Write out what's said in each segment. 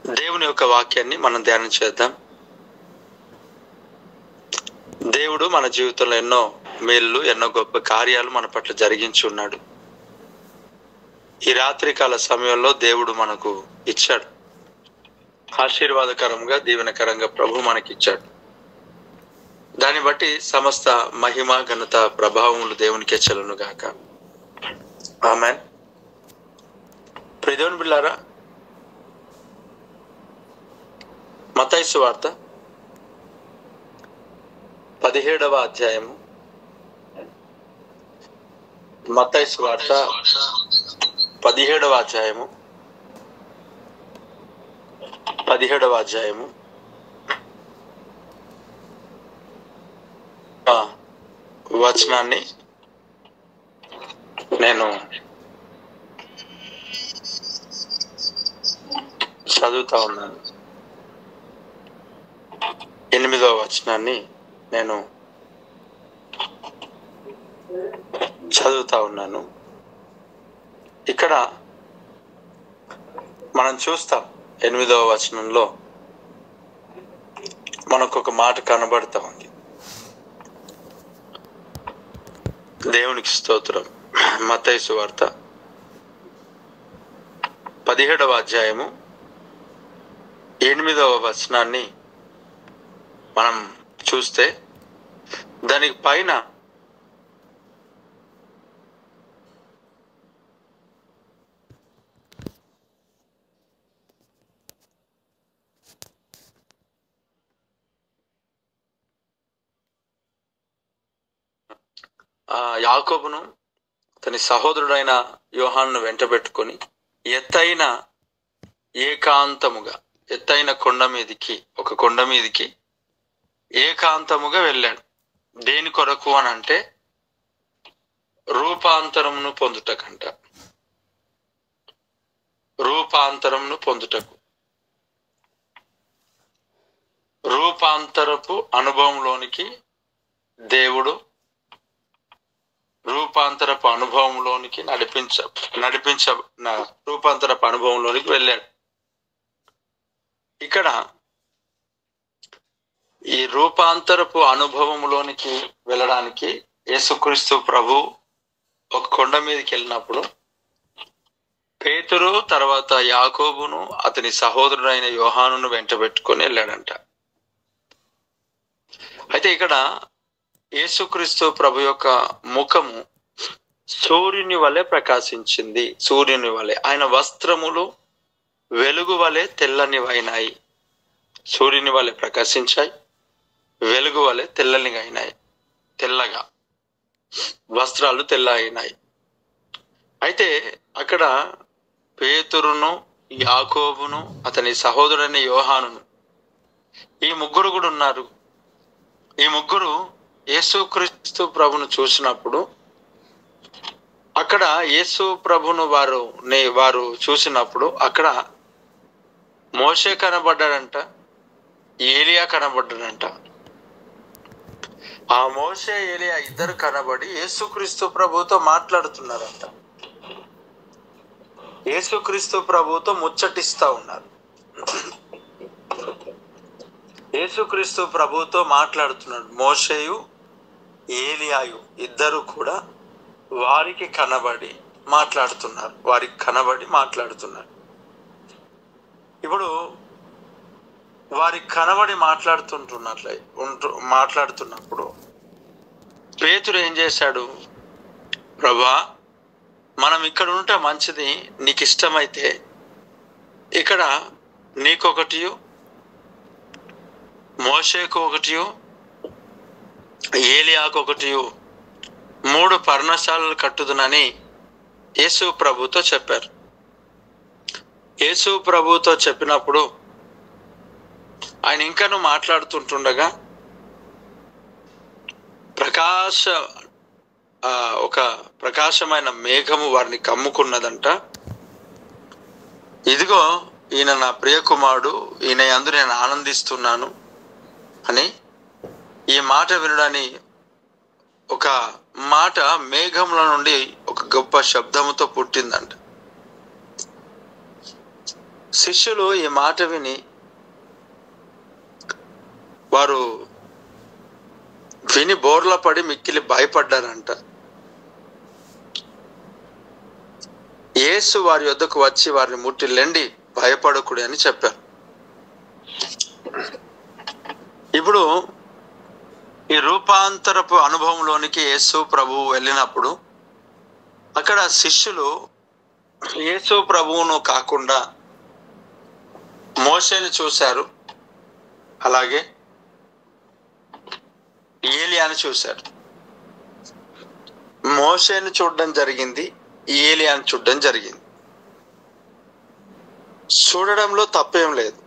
దేవుని యొక్క వాక్యాన్ని మనం ధ్యానం చేద్దాం. దేవుడు మన జీవితంలో ఎన్నో మేలు, ఎన్నో గొప్ప కార్యాలు మన పట్ల జరిగించి ఉన్నాడు. ఈ రాత్రికాల సమయంలో దేవుడు మనకు ఇచ్చాడు. ఆశీర్వాదకరంగా, దీవెనకరంగా ప్రభు మనకిచ్చాడు. దాన్ని బట్టి సమస్త మహిమ, ఘనత, ప్రభావములు దేవునికే చెల్లును గాక. ఆమేన్. ప్రియ దేవుని బిడ్డలారా, మత్తయి సువార్త 17వ అధ్యాయము. మత్తయి సువార్త 17వ అధ్యాయము 17వ అధ్యాయము వచనాన్ని నేను చదువుతా ఉన్నాను. 8వ వచనాన్ని నేను చదువుతా ఉన్నాను. ఇక్కడ మనం చూస్తాం 8వ వచనంలో మనకు ఒక మాట కనబడతా ఉంది. దేవునికి స్తోత్రం. మత్తయి సువార్త 17వ అధ్యాయము 8వ వచనాన్ని మనం చూస్తే దానికి పైన యాకోబును తన సహోదరుడైన యోహానును వెంట పెట్టుకొని ఎత్తైన కొండ మీదికి ఏకాంతముగా వెళ్ళాడు. దేని కొరకు అని అంటే రూపాంతరమును పొందుటకంట. రూపాంతరమును పొందుటకు, రూపాంతరపు అనుభవంలోనికి దేవుడు రూపాంతరపు అనుభవంలోనికి రూపాంతరపు అనుభవంలోనికి వెళ్ళాడు. ఇక్కడ ఈ రూపాంతరపు అనుభవంలోనికి వెళ్ళడానికి యేసుక్రీస్తు ప్రభు ఒక కొండ మీదకి వెళ్ళినప్పుడు పేతురు తర్వాత యాకోబును అతని సహోదరుడైన యోహానును వెంట పెట్టుకొని వెళ్ళాడంట. అయితే ఇక్కడ యేసుక్రీస్తు ప్రభు యొక్క ముఖము సూర్యుని వలె ప్రకాశించింది. సూర్యుని వలె ఆయన వస్త్రములు వెలుగు వలె తెల్లనివైనాయి. సూర్యుని వలె ప్రకాశించాయి, వెలుగు వలె తెల్లని అయినాయి. తెల్లగా వస్త్రాలు తెల్ల అయినాయి. అయితే అక్కడ పేతురును, యాకోబును, అతని సహోదరుడైన యోహానును, ఈ ముగ్గురు కూడా ఉన్నారు. ఈ ముగ్గురు యేసుక్రీస్తు ప్రభును చూసినప్పుడు అక్కడ యేసు ప్రభును వారు చూసినప్పుడు అక్కడ మోషే కనబడ్డాడంట, ఏలియా కనబడ్డాడంట. ఆ మోషే, ఏలియా ఇద్దరు కనబడి యేసుక్రీస్తు ప్రభుతో మాట్లాడుతున్నారంట. యేసుక్రీస్తు ప్రభుతో ముచ్చటిస్తా ఉన్నారు. యేసుక్రీస్తు ప్రభుతో మాట్లాడుతున్నాడు. మోషేయు ఏలియాయు ఇద్దరు కూడా వారికి కనబడి మాట్లాడుతున్నారు. ఇప్పుడు వారికి కనబడి మాట్లాడుతున్నప్పుడు పేతురు ఏం చేశాడు? ప్రభా, మనం ఇక్కడ ఉంటే మంచిది, నీకు ఇష్టమైతే ఇక్కడ నీకొకటియు, మోషేకు ఒకటియు, ఏలియాకు ఒకటియు 3 పర్ణశాలలు కట్టుదునని యేసు ప్రభుతో చెప్పారు. యేసు ప్రభుతో చెప్పినప్పుడు ఆయన ఇంకనూ మాట్లాడుతుంటుండగా ఒక ప్రకాశమైన మేఘము వారిని కమ్ముకున్నదంట. ఇదిగో ఈయన నా ప్రియ కుమారుడు, ఈయన యందు నేను ఆనందిస్తున్నాను అని ఈ మాట వినడాన్ని ఒక మాట మేఘంలో నుండి ఒక గొప్ప శబ్దముతో పుట్టిందంట. శిష్యులు ఈ మాట విని వారు బోర్ల పడి మిక్కిలి భయపడ్డారంట. యేసు వారి యొద్దకు వచ్చి వారిని ముట్టి లెండి, భయపడకుడి అని చెప్పారు. ఇప్పుడు ఈ రూపాంతరపు అనుభవంలోనికి యేసు ప్రభువు వెళ్ళినప్పుడు అక్కడ శిష్యులు యేసు ప్రభువును కాకుండా మోషేని చూశారు, అలాగే ఏలియాని చూశారు. మోషేని చూడడం జరిగింది, ఏలియాని చూడడం జరిగింది. చూడడంలో తప్పేం లేదు,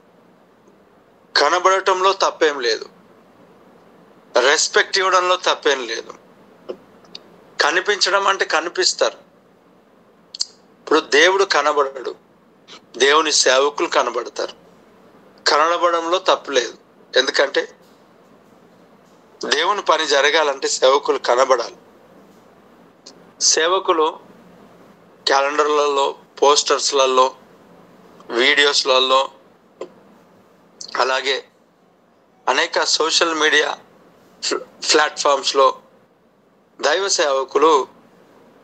కనబడటంలో తప్పేం లేదు, రెస్పెక్ట్ ఇవ్వడంలో తప్పేం లేదు. కనిపించడం అంటే కనిపిస్తారు. ఇప్పుడు దేవుడు కనబడడు, దేవుని సేవకులు కనబడతారు. కనబడంలో తప్పు లేదు, ఎందుకంటే దేవుని పని జరగాలంటే సేవకులు కనబడాలి. సేవకులు క్యాలెండర్లలో, పోస్టర్స్లలో, వీడియోస్లలో, అలాగే అనేక సోషల్ మీడియా ప్లాట్ఫామ్స్లో దైవ సేవకులు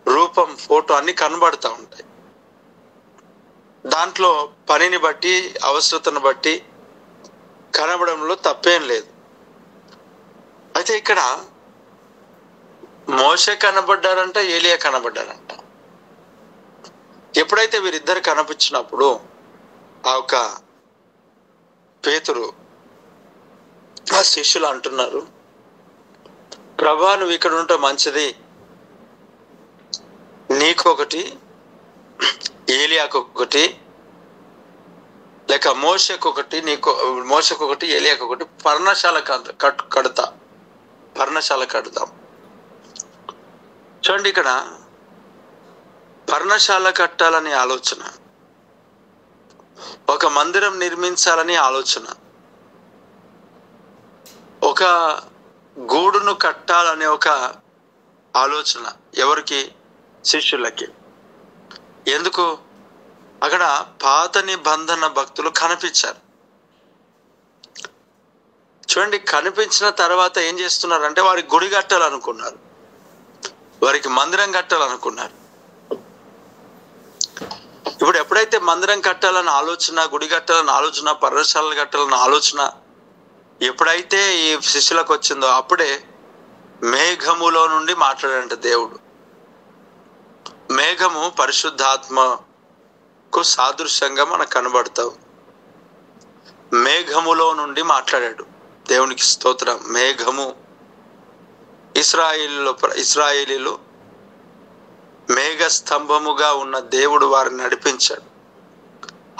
రూపం, ఫోటో అన్ని కనబడుతూ ఉంటాయి. దాంట్లో పనిని బట్టి, అవసరతను బట్టి కనబడంలో తప్పేం లేదు. అయితే ఇక్కడ మోషే కనబడ్డారంట, ఏలియా కనబడ్డారంట. ఎప్పుడైతే వీరిద్దరు కనిపించినప్పుడు ఆ ఒక పేతురు ఆ శిష్యులు అంటున్నారు, ప్రభా నువ్వు ఇక్కడ ఉంటే మంచిది, నీకొకటి, ఏలియాకొకటి, లేక మోషేకొకటి, మోషేకొకటి, ఏలియాకొకటి పర్ణశాల కడతాం. చూడండి, ఇక్కడ పర్ణశాల కట్టాలని ఆలోచన, ఒక మందిరం నిర్మించాలని ఆలోచన, ఒక గూడును కట్టాలనే ఒక ఆలోచన ఎవరికి? శిష్యులకి. ఎందుకు? అక్కడ పాత నిబంధన భక్తులు కనిపించారు. చూడండి, కనిపించిన తర్వాత ఏం చేస్తున్నారంటే వారికి గుడి కట్టాలనుకున్నారు, వారికి మందిరం కట్టాలనుకున్నారు. ఇప్పుడు ఎప్పుడైతే మందిరం కట్టాలని ఆలోచన, గుడి కట్టాలని ఆలోచన, పర్ణశాలలు కట్టాలని ఆలోచన ఎప్పుడైతే ఈ శిష్యులకు వచ్చిందో అప్పుడే మేఘములో నుండి మాట్లాడంట దేవుడు. మేఘము పరిశుద్ధాత్మకు సాదృశ్యంగా మనకు కనబడతావు. మేఘములో నుండి మాట్లాడాడు. దేవునికి స్తోత్రం. మేఘము, ఇశ్రాయేలీలు మేఘ స్తంభముగా ఉన్న దేవుడు వారిని నడిపించాడు.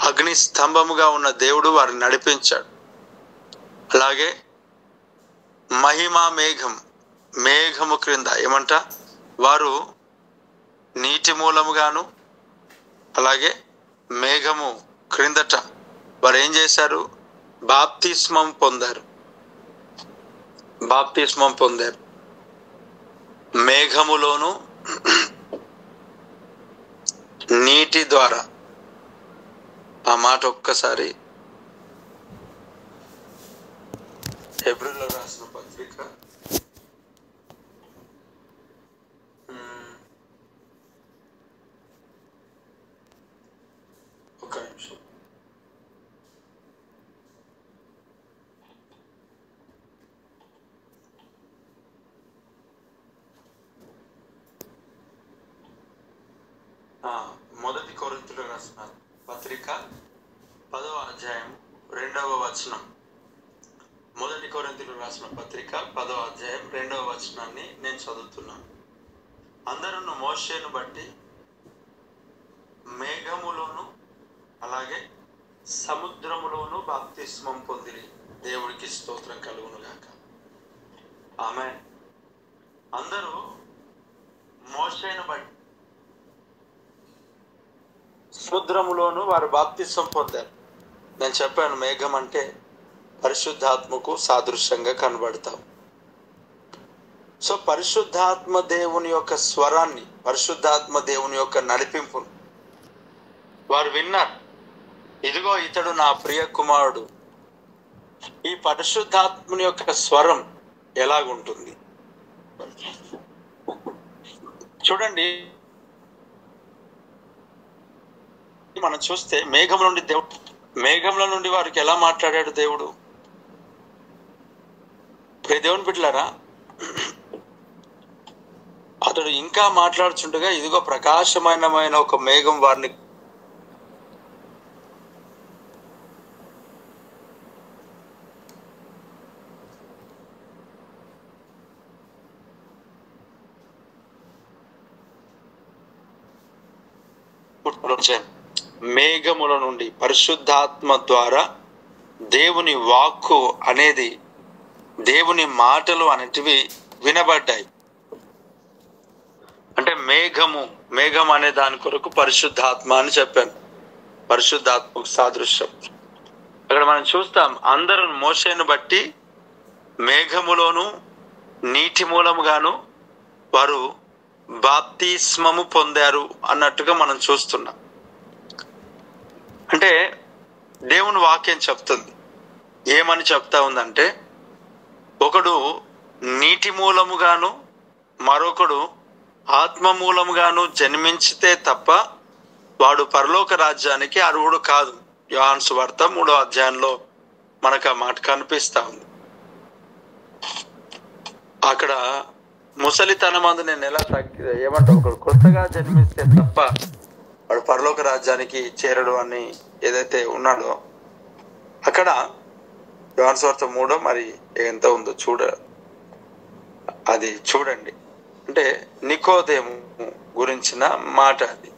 అగ్ని స్తంభముగా ఉన్న దేవుడు వారిని నడిపించాడు. అలాగే మహిమా మేఘము క్రింద ఏమంట, వారు నీటి మూలముగాను, అలాగే మేఘము క్రిందట వారు ఏం చేశారు? బాప్తిస్మం పొందారు. మేఘములోను నీటి ద్వారా. ఆ మాట ఒక్కసారి హెబ్రీయులకు రాసిన పత్రిక 1 నిమిషం. మొదటి కొరింథీయులకు రాసిన పత్రిక 10వ అధ్యాయం 2వ వచనం. మొదటి కొరింథీయులకు రాసిన పత్రిక 10వ అధ్యాయం 2వ వచనాన్ని నేను చదువుతున్నాను. అందరూ మోషేను బట్టి మేఘములోను అలాగే సముద్రములోను బాప్తిస్మం పొందిరి. దేవుడికి స్తోత్రం కలుగును గాక. ఆమేన్. అందరూ మోషేను బట్టి సముద్రములోను వారు బాప్తిస్మం పొందారు. నేను చెప్పాను, మేఘం అంటే పరిశుద్ధాత్మకు సాదృశ్యంగా కనబడతాం. సో పరిశుద్ధాత్మ దేవుని యొక్క స్వరాన్ని, పరిశుద్ధాత్మ దేవుని యొక్క నడిపింపును వారు విన్నారు. ఇదిగో ఇతడు నా ప్రియ కుమారుడు. ఈ పరిశుద్ధాత్ముని యొక్క స్వరం ఎలాగుంటుంది చూడండి. మనం చూస్తే మేఘంలో నుండి వారికి ఎలా మాట్లాడాడు దేవుడు. దేవుని బిడ్డలారా, అతడు ఇంకా మాట్లాడుచుండగా ఇదిగో ప్రకాశమైన ఒక మేఘం వారిని మేఘముల నుండి పరిశుద్ధాత్మ ద్వారా దేవుని వాక్కు అనేది, దేవుని మాటలు అనేటివి వినబడ్డాయి. అంటే మేఘం అనే దాని కొరకు పరిశుద్ధాత్మ అని చెప్పాను. పరిశుద్ధాత్మకు సాదృశ్యం. అక్కడ మనం చూస్తాం, అందరూ మోషేను బట్టి మేఘములోను నీటి మూలముగాను వారు బాప్తిస్మము పొందారు అన్నట్టుగా మనం చూస్తున్నాం. అంటే దేవుని వాక్యం చెప్తుంది, ఏమని చెప్తా ఉందంటే, ఒకడు నీటి మూలముగాను మరొకడు ఆత్మ మూలముగాను జన్మించితే తప్ప వాడు పరలోక రాజ్యానికి అర్హుడు కాదు. యోహాను సువార్త 3వ అధ్యాయంలో మనకు ఆ మాట కనిపిస్తా ఉంది. అక్కడ ముసలితనమందు నేను ఎలా ఏమంటా, ఒకడు కొత్తగా జన్మిస్తే తప్ప వాడు పరలోక రాజ్యానికి చేరడు అని ఏదైతే ఉన్నాడో, అక్కడ యోహాను సువార్త 3 మరి ఎంత ఉందో అది చూడండి. అంటే నికోదేము గురించిన మాట అది.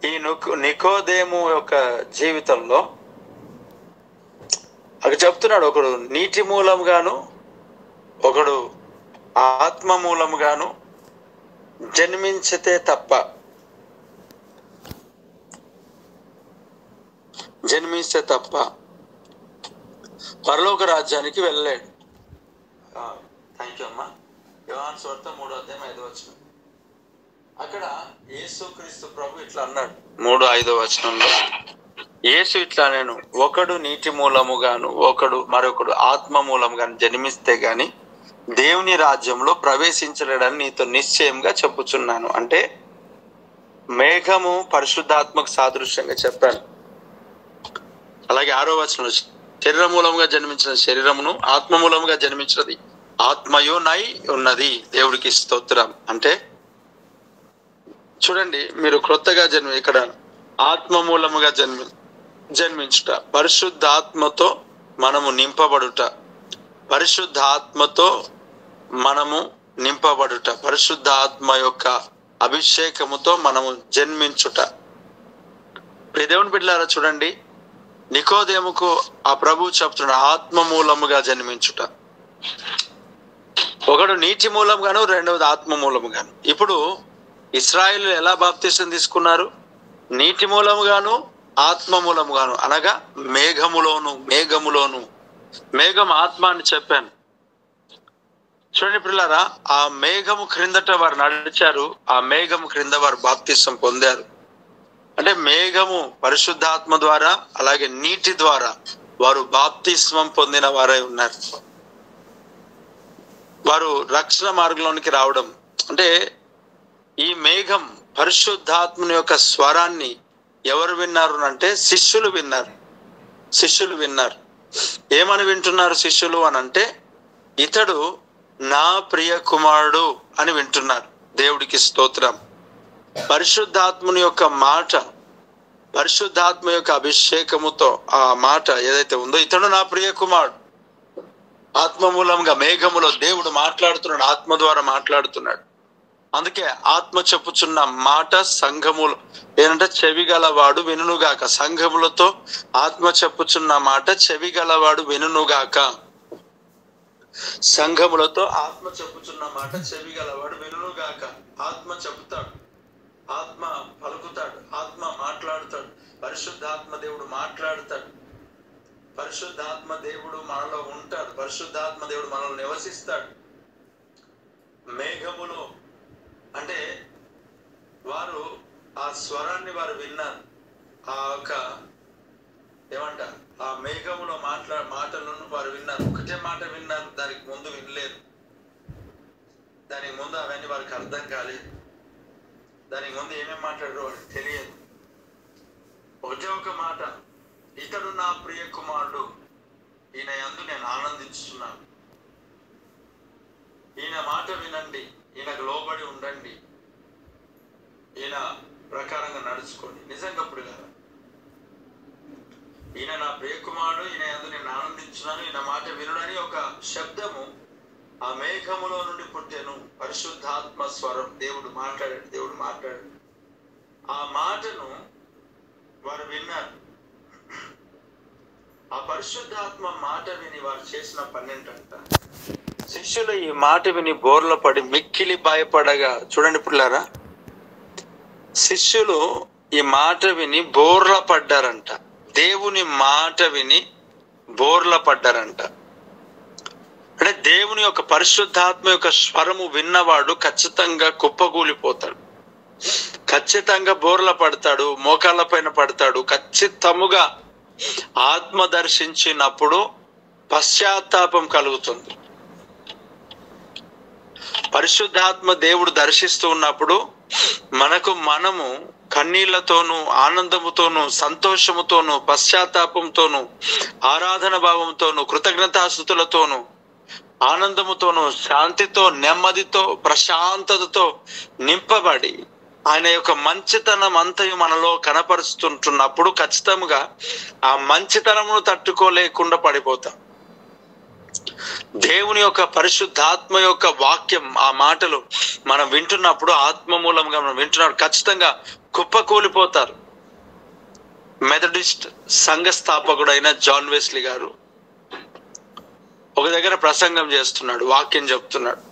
ఈ నికోదేము యొక్క జీవితంలో అక్కడ చెప్తున్నాడు, ఒకడు నీటి మూలంగాను ఒకడు ఆత్మ మూలముగాను జన్మించితే తప్ప పరలోక రాజ్యానికి వెళ్ళలేడు. థ్యాంక్ యూ అమ్మా. యోహాను సువార్త 3వ అధ్యాయం 5వ వచనం. అక్కడ యేసుక్రీస్తు ప్రభు ఇట్లా అన్నాడు 3:5వ వచనంలో. యేసు ఇట్లా, నేను ఒకడు నీటి మూలముగాను మరొకడు ఆత్మ మూలముగాను జన్మిస్తే గాని దేవుని రాజ్యంలో ప్రవేశించలేడని నీతో నిశ్చయంగా చెప్పుచున్నాను. అంటే మేఘము పరిశుద్ధాత్మకు సాదృశ్యంగా చెప్పాను. అలాగే 6వ వచనంలో, శరీర మూలముగా జన్మించిన శరీరమును ఆత్మ మూలముగా జన్మించినది ఆత్మయోనై ఉన్నది. దేవుడికి స్తోత్రం. అంటే చూడండి, మీరు క్రొత్తగా ఇక్కడ ఆత్మ మూలముగా జన్మించుట, పరిశుద్ధాత్మతో మనము నింపబడుట, పరిశుద్ధాత్మ యొక్క అభిషేకముతో మనము జన్మించుట. దేవుని బిడ్డలారా చూడండి, నికోదేముకు ఆ ప్రభు చెప్తున్న ఆత్మ మూలముగా జన్మించుట. ఒకడు నీటి మూలంగాను రెండవది ఆత్మ మూలముగాను. ఇప్పుడు ఇశ్రాయేలు ఎలా బాప్తిసం తీసుకున్నారు? నీటి మూలముగాను ఆత్మ మూలముగాను, అనగా మేఘములోను. మేఘం ఆత్మ అని చెప్పాను. చూడండి పిల్లారా, ఆ మేఘము క్రిందట వారు నడిచారు, ఆ మేఘము క్రింద వారు బాప్తిసం పొందారు. అంటే మేఘము పరిశుద్ధాత్మ ద్వారా అలాగే నీటి ద్వారా వారు బాప్తిస్మం పొందిన వారై ఉన్నారు. వారు రక్షణ మార్గంలోనికి రావడం అంటే, ఈ మేఘం పరిశుద్ధాత్మని యొక్క స్వరాన్ని ఎవరు విన్నారు అంటే శిష్యులు విన్నారు. ఏమని వింటున్నారు శిష్యులు అని అంటే, ఇతడు నా ప్రియ కుమారుడు అని వింటున్నారు. దేవుడికి స్తోత్రం. పరిశుద్ధాత్మని యొక్క మాట, పరిశుద్ధాత్మ యొక్క అభిషేకముతో ఆ మాట ఏదైతే ఉందో, ఇతడు నా ప్రియ కుమారుడు. ఆత్మ మూలంగా మేఘములో దేవుడు మాట్లాడుతున్నాడు, ఆత్మ ద్వారా మాట్లాడుతున్నాడు. అందుకే ఆత్మ చెప్పుచున్న మాట సంఘములు ఏంటంటే చెవిగలవాడు వినుగాక. సంఘములతో ఆత్మ చెప్పుచున్న మాట చెవిగలవాడు వినుగాక. సంఘములతో ఆత్మ చెప్పుచున్న మాట చెవిగలవాడు వినుగాక. ఆత్మ చెబుతాడు, ఆత్మ పలుకుతాడు, ఆత్మ మాట్లాడుతాడు. పరిశుద్ధాత్మ దేవుడు మాట్లాడుతాడు. పరిశుద్ధాత్మ దేవుడు మనలో ఉంటాడు. పరిశుద్ధాత్మ దేవుడు మనలో నివసిస్తాడు. మేఘములో అంటే వారు ఆ స్వరాన్ని వారు విన్నారు. ఆ యొక్క ఏమంట, ఆ మేఘములో మాటలను వారు విన్నారు. ఒకటే మాట విన్నారు, దానికి ముందు వినలేరు. దానికి ముందు అవన్నీ వారికి అర్థం కాలేదు. దానికి ముందు ఏమేమి మాట్లాడారో వారికి తెలియదు. ఒకటే ఒక మాట, ఇతడు నా ప్రియ కుమారుడు, ఈయన యందు నేను ఆనందించుతున్నాను, ఈయన మాట వినండి, ఈయనకు లోబడి ఉండండి, ఈయన ప్రకారంగా నడుచుకోండి. నిజంగా ఇప్పుడు కదా, ఈయన నా ప్రియ కుమారుడు, ఈయన యందు నేను ఆనందించున్నాను, ఈయన మాట వినుడని ఒక శబ్దము ఆ మేఘములో నుండి పుట్టెను. పరిశుద్ధాత్మ స్వరం. దేవుడు మాట్లాడాడు. ఆ మాటను వారు విన్నారు. ఆ పరిశుద్ధాత్మ మాట విని వారు చేసిన పని ఏంటంట, శిష్యులు ఈ మాట విని బోర్ల పడి మిక్కిలి భయపడగా. చూడండి పుల్లారా, శిష్యులు ఈ మాట విని బోర్ల పడ్డారంట. దేవుని మాట విని బోర్ల పడ్డారంట. అంటే దేవుని యొక్క పరిశుద్ధాత్మ యొక్క స్వరము విన్నవాడు ఖచ్చితంగా కుప్పగూలిపోతాడు, ఖచ్చితంగా బోర్ల పడతాడు, మోకాళ్ళ పైన పడతాడు. ఖచ్చితముగా ఆత్మ దర్శించినప్పుడు పశ్చాత్తాపం కలుగుతుంది. పరిశుద్ధాత్మ దేవుడు దర్శిస్తూ ఉన్నప్పుడు మనము కన్నీళ్లతోనూ, ఆనందముతోనూ, సంతోషముతోనూ, పశ్చాత్తాపంతోనూ, ఆరాధన భావంతోనూ, కృతజ్ఞతాస్తుతులతోనూ, ఆనందముతోనూ, శాంతితో, నెమ్మదితో, ప్రశాంతతతో నింపబడి ఆయన యొక్క మంచితనం అంతయు మనలో కనపరుస్తుంటున్నప్పుడు ఖచ్చితంగా ఆ మంచితనమును తట్టుకోలేకుండా పడిపోతాం. దేవుని యొక్క పరిశుద్ధాత్మ యొక్క వాక్యం, ఆ మాటలు మనం వింటున్నప్పుడు, ఆత్మ మూలంగా మనం వింటున్నప్పుడు ఖచ్చితంగా కుప్పకూలిపోతారు. మెథడిస్ట్ సంఘ స్థాపకుడైన జాన్ వెస్లీ గారు ఒక దగ్గర ప్రసంగం చేస్తున్నాడు, వాక్యం చెప్తున్నాడు.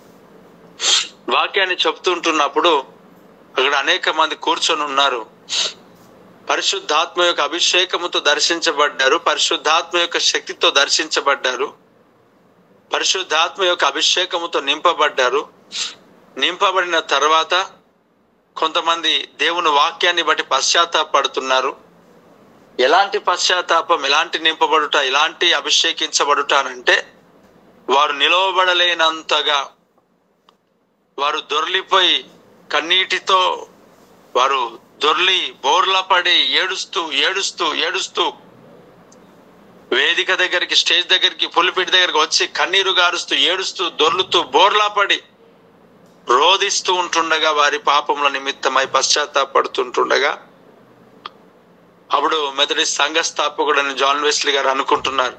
వాక్యాన్ని చెప్తుంటున్నప్పుడు అక్కడ అనేక మంది కూర్చొని ఉన్నారు. పరిశుద్ధాత్మ యొక్క అభిషేకముతో దర్శించబడ్డారు, పరిశుద్ధాత్మ యొక్క శక్తితో దర్శించబడ్డారు, పరిశుద్ధాత్మ యొక్క అభిషేకముతో నింపబడ్డారు. నింపబడిన తర్వాత కొంతమంది దేవుని వాక్యాన్ని బట్టి పశ్చాత్తాపడుతున్నారు. ఎలాంటి పశ్చాత్తాపం, ఎలాంటి నింపబడుట, ఎలాంటి అభిషేకించబడుట అంటే, వారు నిలవబడలేనంతగా వారు దొర్లిపోయి కన్నీటితో వారు దొర్లి బోర్ల పడి ఏడుస్తూ వేదిక దగ్గరికి, స్టేజ్ దగ్గరికి, పులిపిటి దగ్గరికి వచ్చి కన్నీరు గారుస్తూ, ఏడుస్తూ, దొర్లుతూ, బోర్లా పడి రోధిస్తూ ఉంటుండగా, వారి పాపముల నిమిత్తమై పశ్చాత్తాపడుతుంటుండగా, అప్పుడు మెథడిస్ట్ సంఘ స్థాపకుడైన జాన్ వెస్లీ గారు అనుకుంటున్నారు,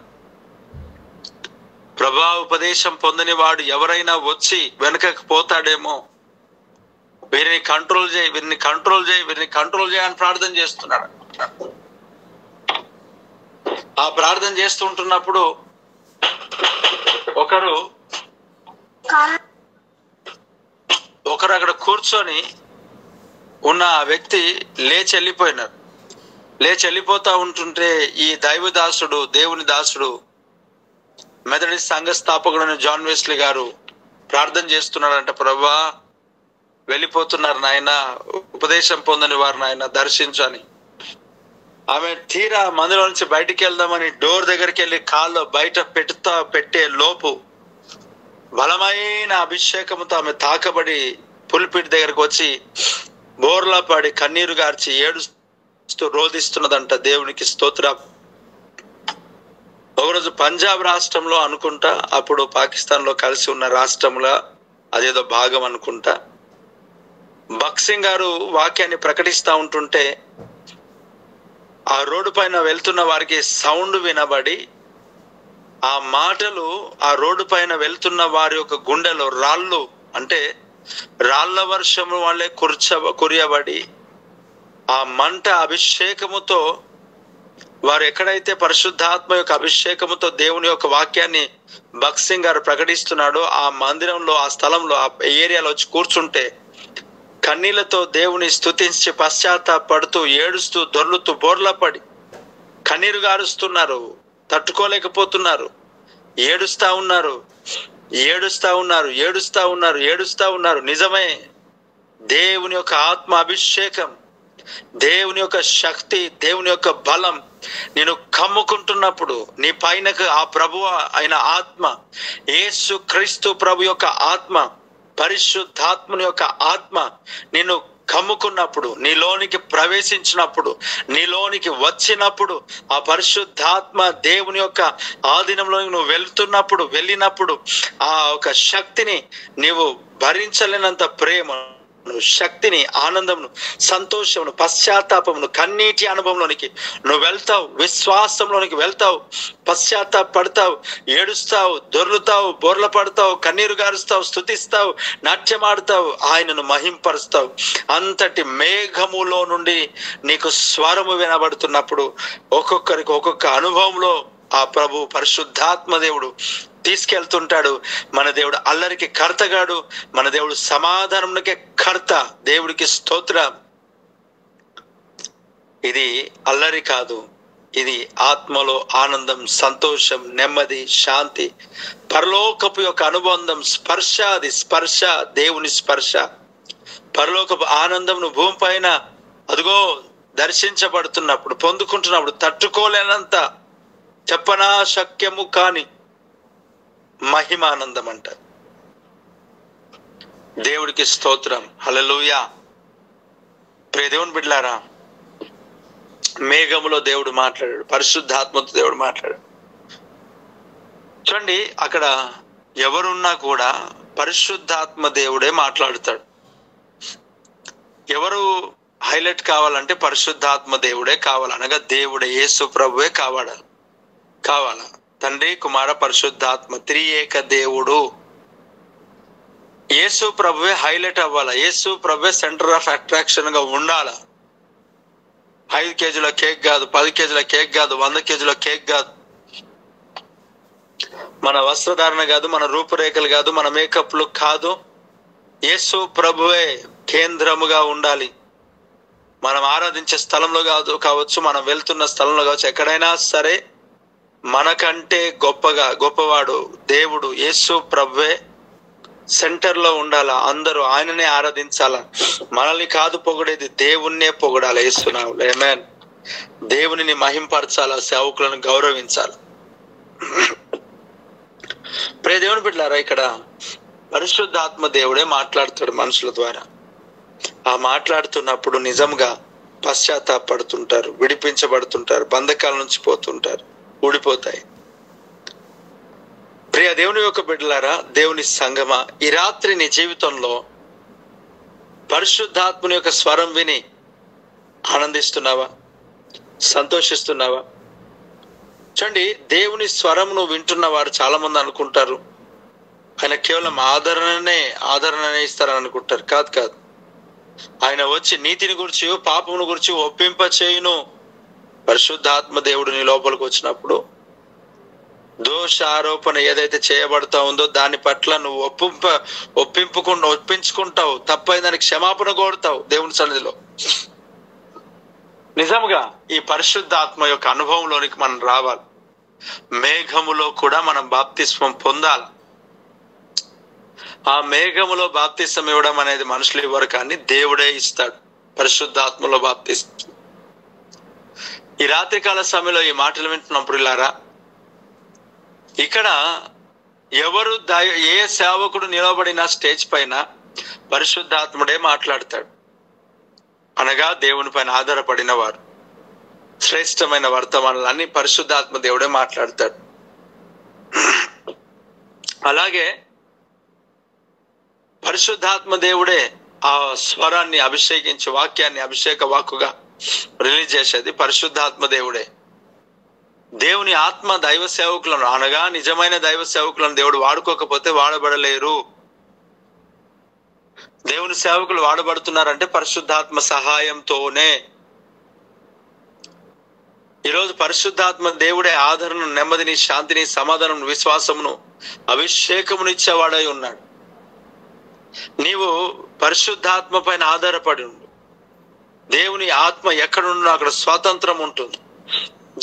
ప్రభా ఉపదేశం పొందని వాడు ఎవరైనా వచ్చి వెనకకు పోతాడేమో, వీరిని కంట్రోల్ చేయి అని ప్రార్థన చేస్తున్నాడు. ఆ ప్రార్థన చేస్తుంటున్నప్పుడు ఒకరు అక్కడ కూర్చొని ఉన్న ఆ వ్యక్తి లేచి వెళ్ళిపోతా ఉంటుంటే, ఈ దైవదాసుడు, దేవుని దాసుడు, మెథడిస్ట్ సంఘ స్థాపకుడైన జాన్ వెస్లీ గారు ప్రార్థన చేస్తున్నాడంట, ప్రభా వెళ్ళిపోతున్నారు నాయన, ఉపదేశం పొందని వారు నాయన దర్శించని. ఆమె తీరా మందిలో నుంచి బయటికి వెళ్దామని డోర్ దగ్గరికి వెళ్ళి కాళ్ళు బయట పెట్టే లోపు బలమైన అభిషేకంతో ఆమె తాకబడి పులిపిటి దగ్గరకు వచ్చి బోర్లా పడి కన్నీరు గార్చి ఏడుస్తూ రోధిస్తున్నదంట. దేవునికి స్తోత్రం. ఒకరోజు పంజాబ్ రాష్ట్రంలో అనుకుంటా, అప్పుడు పాకిస్తాన్ లో కలిసి ఉన్న రాష్ట్రంలో అదేదో భాగం అనుకుంటా, భక్సింగ్ గారు వాక్యాన్ని ప్రకటిస్తూ ఉంటుంటే ఆ రోడ్డు పైన వెళ్తున్న వారికి సౌండ్ వినబడి, ఆ మాటలు ఆ రోడ్డు పైన వెళ్తున్న వారి యొక్క గుండెలో రాళ్ళు, అంటే రాళ్ల వర్షము వాళ్ళే కురియబడి, ఆ మంట అభిషేకముతో వారు ఎక్కడైతే పరిశుద్ధాత్మ యొక్క అభిషేకముతో దేవుని యొక్క వాక్యాన్ని భక్సింగ్ గారు ప్రకటిస్తున్నాడో, ఆ మందిరంలో, ఆ స్థలంలో, ఆ ఏరియాలో వచ్చి కూర్చుంటే కన్నీళ్లతో దేవుని స్తుతించి పశ్చాత్తాపడుతూ, ఏడుస్తూ, దొర్లుతూ, బోర్లా పడి కన్నీరు గారుస్తున్నారు, తట్టుకోలేకపోతున్నారు, ఏడుస్తా ఉన్నారు. నిజమే, దేవుని యొక్క ఆత్మ అభిషేకం దేవుని యొక్క శక్తి, దేవుని యొక్క బలం నేను కమ్ముకుంటున్నప్పుడు నీ పైనకు ఆ ప్రభువు అయిన ఆత్మ, యేసు క్రీస్తు ప్రభు యొక్క ఆత్మ, పరిశుద్ధాత్మని యొక్క ఆత్మ నిన్ను కమ్ముకున్నప్పుడు, నీలోనికి ప్రవేశించినప్పుడు, నీలోనికి వచ్చినప్పుడు, ఆ పరిశుద్ధాత్మ దేవుని యొక్క ఆధీనంలో నువ్వు వెళ్ళినప్పుడు ఆ ఒక శక్తిని నీవు భరించలేనంత ప్రేమ, శక్తిని, ఆనందమును, సంతోషమును, పశ్చాత్తాపమును, కన్నీటి అనుభవంలోనికి నువ్వు వెళ్తావు, విశ్వాసంలోనికి వెళ్తావు, పశ్చాత్తాపడతావు, ఏడుస్తావు, దొర్లుతావు, బోర్ల పడతావు, కన్నీరు గారుస్తావు, స్తుతిస్తావు, నాట్యమాడుతావు, ఆయనను మహింపరుస్తావు. అంతటి మేఘములో నుండి నీకు స్వరము వినబడుతున్నప్పుడు ఒక్కొక్కరికి ఒక్కొక్క అనుభవంలో ఆ ప్రభు పరిశుద్ధాత్మ దేవుడు తీసుకెళ్తుంటాడు. మన దేవుడు అల్లరికి కర్తగాడు, మన దేవుడు సమాధానంకే కర్త. దేవుడికి స్తోత్రం. ఇది అల్లరి కాదు, ఇది ఆత్మలో ఆనందం, సంతోషం, నెమ్మది, శాంతి, పరలోకపు యొక్క అనుబంధం, స్పర్శ. అది స్పర్శ, దేవుని స్పర్శ. పరలోకపు ఆనందంను భూమి పైన అదిగో దర్శించబడుతున్నప్పుడు, పొందుకుంటున్నప్పుడు తట్టుకోలేనంత, చెప్పనా శక్యము కాని మహిమానందం అంట. దేవుడికి స్తోత్రం. హల్లెలూయా. ప్రియ దేవుని బిడ్డలారా, మేఘములో దేవుడు మాట్లాడాడు, పరిశుద్ధాత్మతో దేవుడు మాట్లాడాడు. చూడండి, అక్కడ ఎవరున్నా కూడా పరిశుద్ధాత్మ దేవుడే మాట్లాడుతాడు. ఎవరు హైలైట్ కావాలంటే పరిశుద్ధాత్మ దేవుడే కావాలి, అనగా దేవుడే, యేసు ప్రభువే కావాలా. తండ్రి, కుమార, పరిశుద్ధాత్మ, త్రియేక దేవుడు. యేసు ప్రభువే హైలైట్ అవ్వాలా, యేసు ప్రభువే సెంటర్ ఆఫ్ అట్రాక్షన్ గా ఉండాలా. 5 కేజీల కేక్ కాదు, 10 కేజీల కేక్ కాదు, 100 కేజీల కేక్ కాదు, మన వస్త్రధారణ కాదు, మన రూపురేఖలు కాదు, మన మేకప్లు కాదు. యేసు ప్రభువే కేంద్రముగా ఉండాలి. మనం ఆరాధించే స్థలంలో కావచ్చు, మనం వెళ్తున్న స్థలంలో కావచ్చు, ఎక్కడైనా సరే మనకంటే గొప్పవాడు దేవుడు యేసు ప్రభువే సెంటర్ లో ఉండాలా. అందరూ ఆయననే ఆరాధించాలా. మనల్ని కాదు పొగిడేది, దేవుణ్ణే పొగడాలి. యేసునామములో ఆమేన్. దేవునిని మహింపరచాలా, సేవకులను గౌరవించాలి. ప్రియ దేవుని బిడ్డలారా, ఇక్కడ పరిశుద్ధాత్మ దేవుడే మాట్లాడుతాడు మనుషుల ద్వారా. ఆ మాట్లాడుతున్నప్పుడు నిజంగా పశ్చాత్తాపడుతుంటారు, విడిపించబడుతుంటారు, బంధకాల నుంచి పోతుంటారు, ఊడిపోతాయి. ప్రియ దేవుని యొక్క బిడ్డలారా, దేవుని సంగమా, ఈ రాత్రి నీ జీవితంలో పరిశుద్ధాత్మని యొక్క స్వరం విని ఆనందిస్తున్నావా, సంతోషిస్తున్నావా? చూడండి, దేవుని స్వరం నువ్వు వింటున్న వారు చాలా మంది అనుకుంటారు ఆయన కేవలం ఆదరణనే ఇస్తారని అనుకుంటారు. కాదు. ఆయన వచ్చి నీతిని గురించి, పాపమును గురించి ఒప్పింప చేయును. పరిశుద్ధాత్మ దేవుడు నీ లోపలికి వచ్చినప్పుడు దోష ఆరోపణ ఏదైతే చేయబడతా ఉందో దాని పట్ల నువ్వు ఒప్పించుకుంటావు, తప్పైన దానికి క్షమాపణ కోరుతావు దేవుని సన్నిధిలో. నిజంగా ఈ పరిశుద్ధాత్మ యొక్క అనుభవంలోనికి మనం రావాలి. మేఘములో కూడా మనం బాప్తిస్మం పొందాలి. ఆ మేఘములో బాప్తిస్మం ఇవ్వడం అనేది మనుషులు ఇవ్వరు, కానీ దేవుడే ఇస్తాడు. పరిశుద్ధాత్మలో బాప్తిస్మం. ఈ రాత్రికాల సమయంలో ఈ మాటలు వింటున్నప్పుడు ఇలారా, ఇక్కడ ఏ సేవకుడు నిలబడిన స్టేజ్ పైన పరిశుద్ధాత్ముడే మాట్లాడతాడు. అనగా దేవుని పైన ఆధారపడిన వారు, శ్రేష్టమైన వర్తమానాలన్నీ పరిశుద్ధాత్మ దేవుడే మాట్లాడతాడు. అలాగే పరిశుద్ధాత్మ దేవుడే ఆ స్వరాన్ని అభిషేకించి, వాక్యాన్ని అభిషేక వాక్కుగా రిలీజ్ చేసేది పరిశుద్ధాత్మ దేవుడే. దేవుని ఆత్మ దైవ సేవకులను, అనగా నిజమైన దైవ సేవకులను దేవుడు వాడుకోకపోతే వాడబడలేరు. దేవుని సేవకులు వాడబడుతున్నారంటే పరిశుద్ధాత్మ సహాయంతోనే. ఈరోజు పరిశుద్ధాత్మ దేవుడే ఆదరణ, నెమ్మదిని, శాంతిని, సమాధానం, విశ్వాసమును, అభిషేకమును ఇచ్చేవాడై ఉన్నాడు. నీవు పరిశుద్ధాత్మ పైన ఆధారపడి ఉండు. దేవుని ఆత్మ ఎక్కడుండో అక్కడ స్వాతంత్రం ఉంటుంది.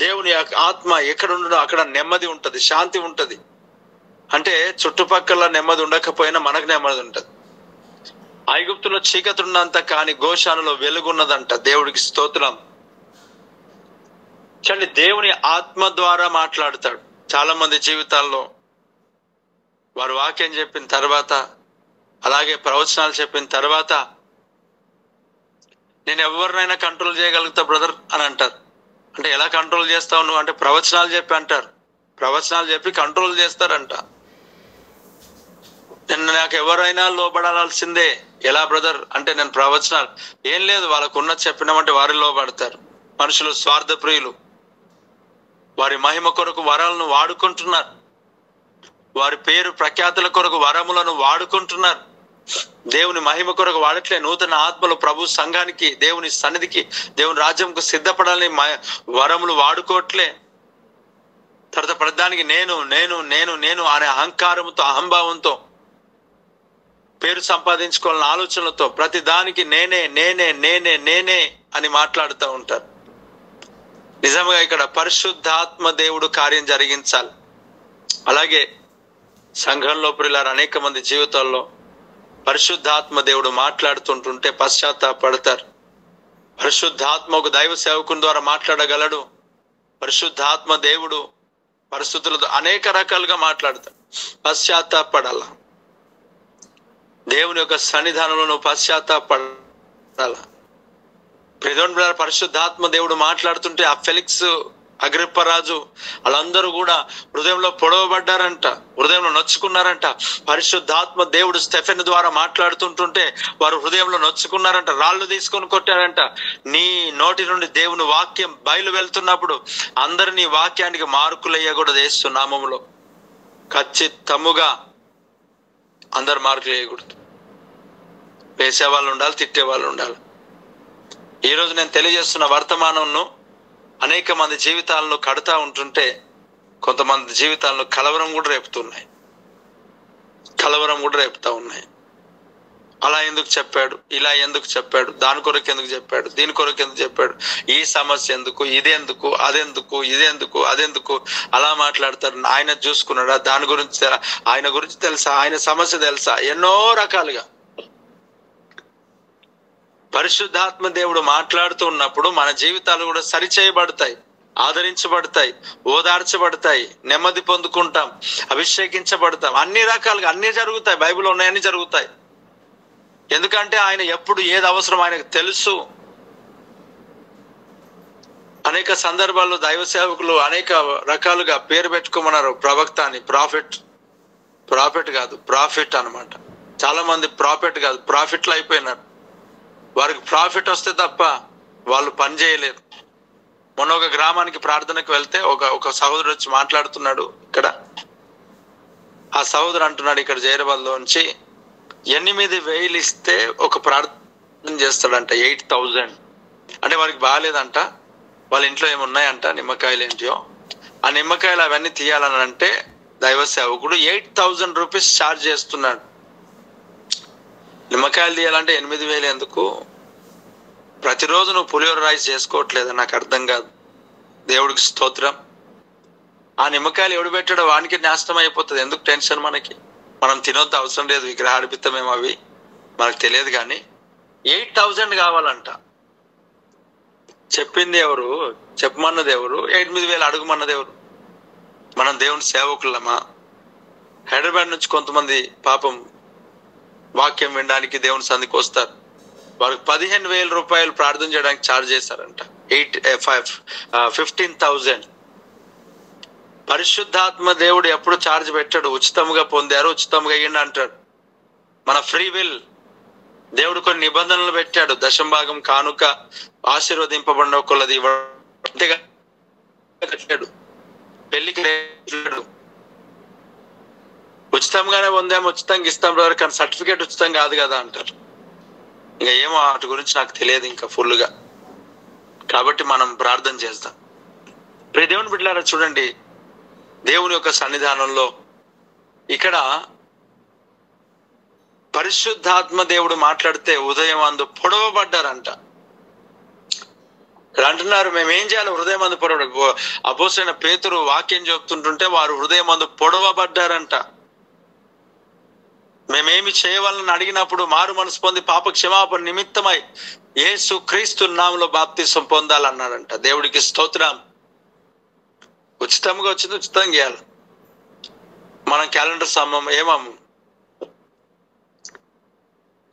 దేవుని ఆత్మ ఎక్కడుండో అక్కడ నెమ్మది ఉంటుంది, శాంతి ఉంటుంది. అంటే చుట్టుపక్కల నెమ్మది ఉండకపోయినా మనకు నెమ్మది ఉంటుంది. ఐగుప్తులో చీకటి ఉన్నంత కానీ గోషానులో వెలుగున్నదంట. దేవుడికి స్తోత్రం. చూడండి, దేవుని ఆత్మ ద్వారా మాట్లాడతాడు. చాలా మంది జీవితాల్లో వారు వాక్యం చెప్పిన తర్వాత, అలాగే ప్రవచనాలు చెప్పిన తర్వాత, నేను ఎవరినైనా కంట్రోల్ చేయగలుగుతా బ్రదర్ అని అంటారు. అంటే ఎలా కంట్రోల్ చేస్తావు నువ్వు అంటే, ప్రవచనాలు చెప్పి అంటారు. ప్రవచనాలు చెప్పి కంట్రోల్ చేస్తారంట. నాకు ఎవరైనా లోబడాల్సిందే. ఎలా బ్రదర్ అంటే, నేను ప్రవచనాలు ఏం లేదు, వాళ్ళకు ఉన్నది చెప్పినామంటే వారి లోబడతారు. మనుషులు స్వార్థ ప్రియులు, వారి మహిమ కొరకు వరాలను వాడుకుంటున్నారు. వారి పేరు ప్రఖ్యాతుల కొరకు వరములను వాడుకుంటున్నారు. దేవుని మహిమ కొరకు వాడట్లే. నూతన ఆత్మలు ప్రభు సంఘానికి, దేవుని సన్నిధికి, దేవుని రాజ్యంకు సిద్ధపడాలని వరములు వాడుకోవట్లే. తర్వాత ప్రధానికి నేను నేను నేను నేను అనే అహంకారంతో, అహంభావంతో, పేరు సంపాదించుకోవాలన్న ఆలోచనలతో ప్రతి దానికి నేనే నేనే నేనే నేనే అని మాట్లాడుతూ ఉంటారు. నిజంగా ఇక్కడ పరిశుద్ధాత్మ దేవుడు కార్యం జరిగించాలి. అలాగే సంఘంలో ప్రియులారా, అనేక మంది జీవితాల్లో పరిశుద్ధాత్మ దేవుడు మాట్లాడుతుంటుంటే పశ్చాత్తాపడతారు. పరిశుద్ధాత్మ ఒక దైవ సేవకుని ద్వారా మాట్లాడగలడు. పరిశుద్ధాత్మ దేవుడు పరిస్థితులతో అనేక రకాలుగా మాట్లాడతాడు. పశ్చాత్తాపడాల. దేవుని యొక్క సన్నిధానంలో నువ్వు పశ్చాత్తాపడాల. పరిశుద్ధాత్మ దేవుడు మాట్లాడుతుంటే ఆ ఫెలిక్స్, అగ్రిప్పరాజు వాళ్ళందరూ కూడా హృదయంలో పొడవబడ్డారంట, హృదయంలో నొచ్చుకున్నారంట. పరిశుద్ధాత్మ దేవుడు స్టెఫెన్ ద్వారా మాట్లాడుతుంటుంటే వారు హృదయంలో నొచ్చుకున్నారంట. రాళ్ళు తీసుకొని కొట్టారంట. నీ నోటి నుండి దేవుని వాక్యం బయలు వెళ్తున్నప్పుడు అందరినీ వాక్యానికి మార్కులు వేయకూడదు. యేసు నామములో ఖచ్చితముగా అందరు మార్కులు వేయకూడదు. వేసే వాళ్ళు ఉండాలి, తిట్టే వాళ్ళు ఉండాలి. ఈరోజు నేను తెలియజేస్తున్న వర్తమానంను అనేక మంది జీవితాలను కడతా ఉంటుంటే కొంతమంది జీవితాలను కలవరం కూడా రేపుతున్నాయి. అలా ఎందుకు చెప్పాడు, ఇలా ఎందుకు చెప్పాడు, దాని కొరకు ఎందుకు చెప్పాడు, దీని కొరకు ఎందుకు చెప్పాడు, ఈ సమస్య ఎందుకు, ఇదెందుకు, అదెందుకు, ఇదెందుకు, అదెందుకు అలా మాట్లాడతారు. ఆయన చూసుకున్నాడా, దాని గురించి, ఆయన గురించి తెలుసా, ఆయన సమస్య తెలుసా, ఎన్నో రకాలుగా. పరిశుద్ధాత్మ దేవుడు మాట్లాడుతూ ఉన్నప్పుడు మన జీవితాలు కూడా సరిచేయబడతాయి, ఆదరించబడతాయి, ఓదార్చబడతాయి, నెమ్మది పొందుకుంటాం, అభిషేకించబడతాం. అన్ని రకాలుగా అన్ని జరుగుతాయి. బైబిల్లో ఉన్నాయన్నీ జరుగుతాయి. ఎందుకంటే ఆయన ఎప్పుడు ఏది అవసరం ఆయనకు తెలుసు. అనేక సందర్భాల్లో దైవ సేవకులు అనేక రకాలుగా పేరు పెట్టుకోమన్నారు. ప్రవక్త అని, ప్రాఫిట్ కాదు, ప్రాఫిట్ అనమాట. చాలా మంది ప్రాఫిట్ కాదు, ప్రాఫిట్లు అయిపోయినారు. వారికి ప్రాఫిట్ వస్తే తప్ప వాళ్ళు పని చేయలేరు. మొన్న ఒక గ్రామానికి ప్రార్థనకు వెళ్తే ఒక సహోదరుడు వచ్చి మాట్లాడుతున్నాడు. ఇక్కడ ఆ సహోదరు అంటున్నాడు, ఇక్కడ జైరాబాద్లోంచి 8,000 ఇస్తే ఒక ప్రార్థన చేస్తాడంట. 8,000 అంటే వారికి బాగాలేదంట. వాళ్ళ ఇంట్లో ఏమున్నాయంట, నిమ్మకాయలు ఏంటియో, ఆ నిమ్మకాయలు అవన్నీ తీయాలని అంటే దైవ సేవకుడు 8,000 రూపీస్ ఛార్జ్ చేస్తున్నాడు. నిమ్మకాయలు తీయాలంటే 8,000 ఎందుకు? ప్రతిరోజు నువ్వు పులిహోర రైస్ చేసుకోవట్లేదని నాకు అర్థం కాదు. దేవుడికి స్తోత్రం. ఆ నిమ్మకాయలు ఎవడు పెట్టాడో వానికి నాశనం అయిపోతుంది. ఎందుకు టెన్షన్ మనకి? మనం తినొద్దు, అవసరం లేదు. విగ్రహార్పితమేమో అవి మనకు తెలియదు. కానీ 8,000 కావాలంట. చెప్పింది ఎవరు? చెప్పమన్నది ఎవరు? 8,000 అడుగుమన్నది ఎవరు? మనం దేవుని సేవకులమా? హైదరాబాద్ నుంచి కొంతమంది పాపం వాక్యం వినడానికి దేవుని సంధికి వస్తారు. వారికి 15,000 రూపాయలు ప్రార్థన చేయడానికి ఛార్జ్ చేశారంట. 15,000. పరిశుద్ధాత్మ దేవుడు ఎప్పుడు ఛార్జ్ పెట్టాడు. ఉచితంగా పొందారు, ఉచితంగా అయ్యింది అంటాడు. మన ఫ్రీ విల్. దేవుడు కొన్ని నిబంధనలు పెట్టాడు. దశంభాగం కానుక ఆశీర్వదింపబడిన కొలది పెట్టాడు. పెళ్లికి ఉచితంగానే పొందాము, ఉచితంగా ఇస్తాం బ్రదర్, కానీ సర్టిఫికేట్ ఉచితం కాదు కదా అంటారు. ఇంకా ఏమో వాటి గురించి నాకు తెలియదు ఇంకా ఫుల్గా. కాబట్టి మనం ప్రార్థన చేద్దాం. ప్రియ దేవుని బిడ్డలారా, చూడండి, దేవుని యొక్క సన్నిధానంలో ఇక్కడ పరిశుద్ధాత్మ దేవుడు మాట్లాడితే ఉదయం అందు పొడవబడ్డారంట. అంటున్నారు, మేమేం చేయాలి? హృదయం అందు పొడవ. అపోస్తలుడైన పేతురు వాక్యం చెప్తుంటుంటే వారు హృదయం అందు పొడవబడ్డారంట. మేమేమి చేయవాలని అడిగినప్పుడు మారు మనసు పొంది పాప క్షమాపణ నిమిత్తమై యేసు క్రీస్తు నామములో బాప్తిసం పొందాలన్నాడంట. దేవుడికి స్తోత్రం. ఉచితంగా వచ్చింది ఉచితంగా చేయాలి. మనం క్యాలెండర్ ఏమమ్ము.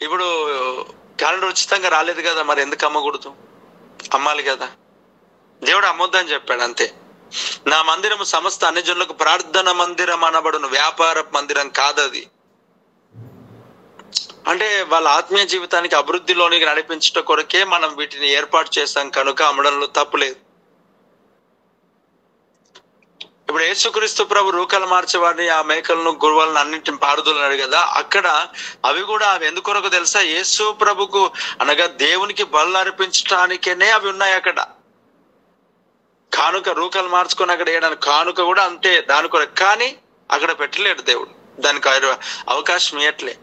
ఇప్పుడు క్యాలెండర్ ఉచితంగా రాలేదు కదా, మరి ఎందుకు అమ్మకూడదు? అమ్మాలి కదా. దేవుడు అమ్మొద్దని చెప్పాడు అంతే. నా మందిరము సమస్త అన్ని జనులకు ప్రార్థన మందిరం అనబడును, వ్యాపార మందిరం కాదది. అంటే వాళ్ళ ఆత్మీయ జీవితానికి అభివృద్ధిలోనికి నడిపించడం కొరకే మనం వీటిని ఏర్పాటు చేస్తాం కనుక అమ్మడంలో తప్పులేదు. ఇప్పుడు యేసుక్రీస్తు ప్రభు రూకలు మార్చేవాడిని, ఆ మేకలను గురువులను అన్నింటిని పారుదోలినాడు కదా, అక్కడ అవి కూడా అవి ఎందుకొరకు తెలుసా? యేసు ప్రభుకు అనగా దేవునికి బలు అర్పించడానికేనే అవి ఉన్నాయి అక్కడ. కానుక రూకలు మార్చుకొని అక్కడ వేయడానికి కానుక కూడా అంతే దాని కొరకు. కానీ అక్కడ పెట్టలేడు దేవుడు, దానికి అవకాశం ఇవ్వట్లే.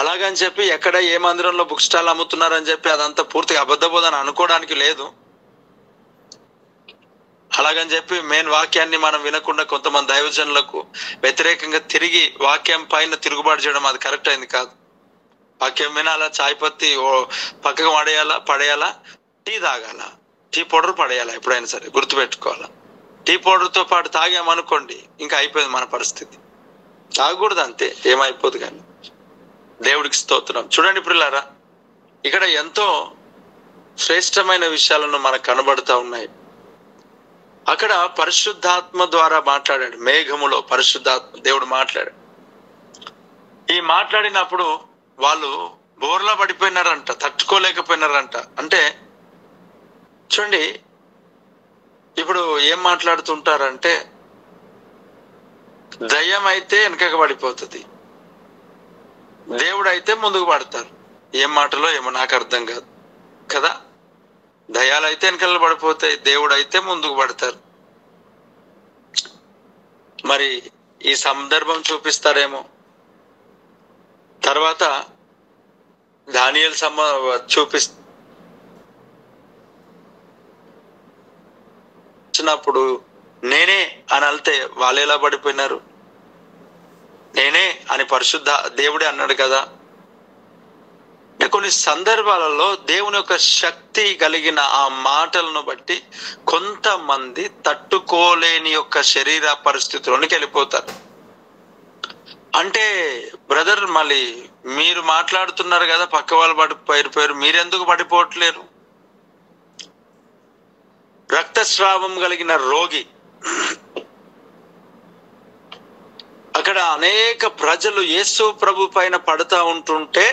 అలాగని చెప్పి ఎక్కడ ఏ మందిరంలో బుక్ స్టాల్ అమ్ముతున్నారని చెప్పి అదంతా పూర్తిగా అబద్ధబోధన అనుకోవడానికి లేదు. అలాగని చెప్పి మెయిన్ వాక్యాన్ని మనం వినకుండా కొంతమంది దైవజనులకు వ్యతిరేకంగా తిరిగి వాక్యం పైన తిరుగుబాటు చేయడం అది కరెక్ట్ అయింది కాదు. వాక్యం వినాలా, చాయ్ పత్తి పక్కకు పడేయాలా, టీ తాగాల, టీ పౌడర్ పడేయాలా, ఎప్పుడైనా సరే గుర్తుపెట్టుకోవాలా. టీ పౌడర్తో పాటు తాగామనుకోండి ఇంకా అయిపోయింది మన పరిస్థితి. తాగకూడదు అంతే, ఏమైపోదు. కానీ దేవుడికి స్తోత్రం. చూడండి ప్రియులారా, ఇక్కడ ఎంతో శ్రేష్టమైన విషయాలను మనకు కనబడుతూ ఉన్నాయి. అక్కడ పరిశుద్ధాత్మ ద్వారా మాట్లాడాడు. మేఘములో పరిశుద్ధాత్మ దేవుడు మాట్లాడాడు. ఈ మాట్లాడినప్పుడు వాళ్ళు బోర్లా పడిపోయినారంట, తట్టుకోలేకపోయినారంట. అంటే చూడండి, ఇప్పుడు ఏం మాట్లాడుతుంటారంటే దయ్యం అయితే వెనకకు పడిపోతుంది, దేవుడు అయితే ముందుకు పడతారు. ఏం మాటలో ఏమో నాకు అర్థం కాదు కదా. దయాలు అయితే వెనకాల పడిపోతాయి, దేవుడు అయితే ముందుకు పడతారు. మరి ఈ సందర్భం చూపిస్తారేమో. తర్వాత దానియేలు చూపించినప్పుడు నేనే అని వెళ్తే వాళ్ళు ఎలా పడిపోయినారు? నేనే అని పరిశుద్ధ దేవుడే అన్నాడు కదా. కొన్ని సందర్భాలలో దేవుని యొక్క శక్తి కలిగిన ఆ మాటలను బట్టి కొంతమంది తట్టుకోలేని యొక్క శరీర పరిస్థితిలోనికి వెళ్ళిపోతారు. అంటే బ్రదర్, మళ్ళీ మీరు మాట్లాడుతున్నారు కదా, పక్క వాళ్ళు పడిపోయారు, మీరెందుకు పడిపోవట్లేరు? రక్తస్రావం కలిగిన రోగి, అక్కడ అనేక ప్రజలు యేసు ప్రభు పైన పడుతూ ఉంటుంటే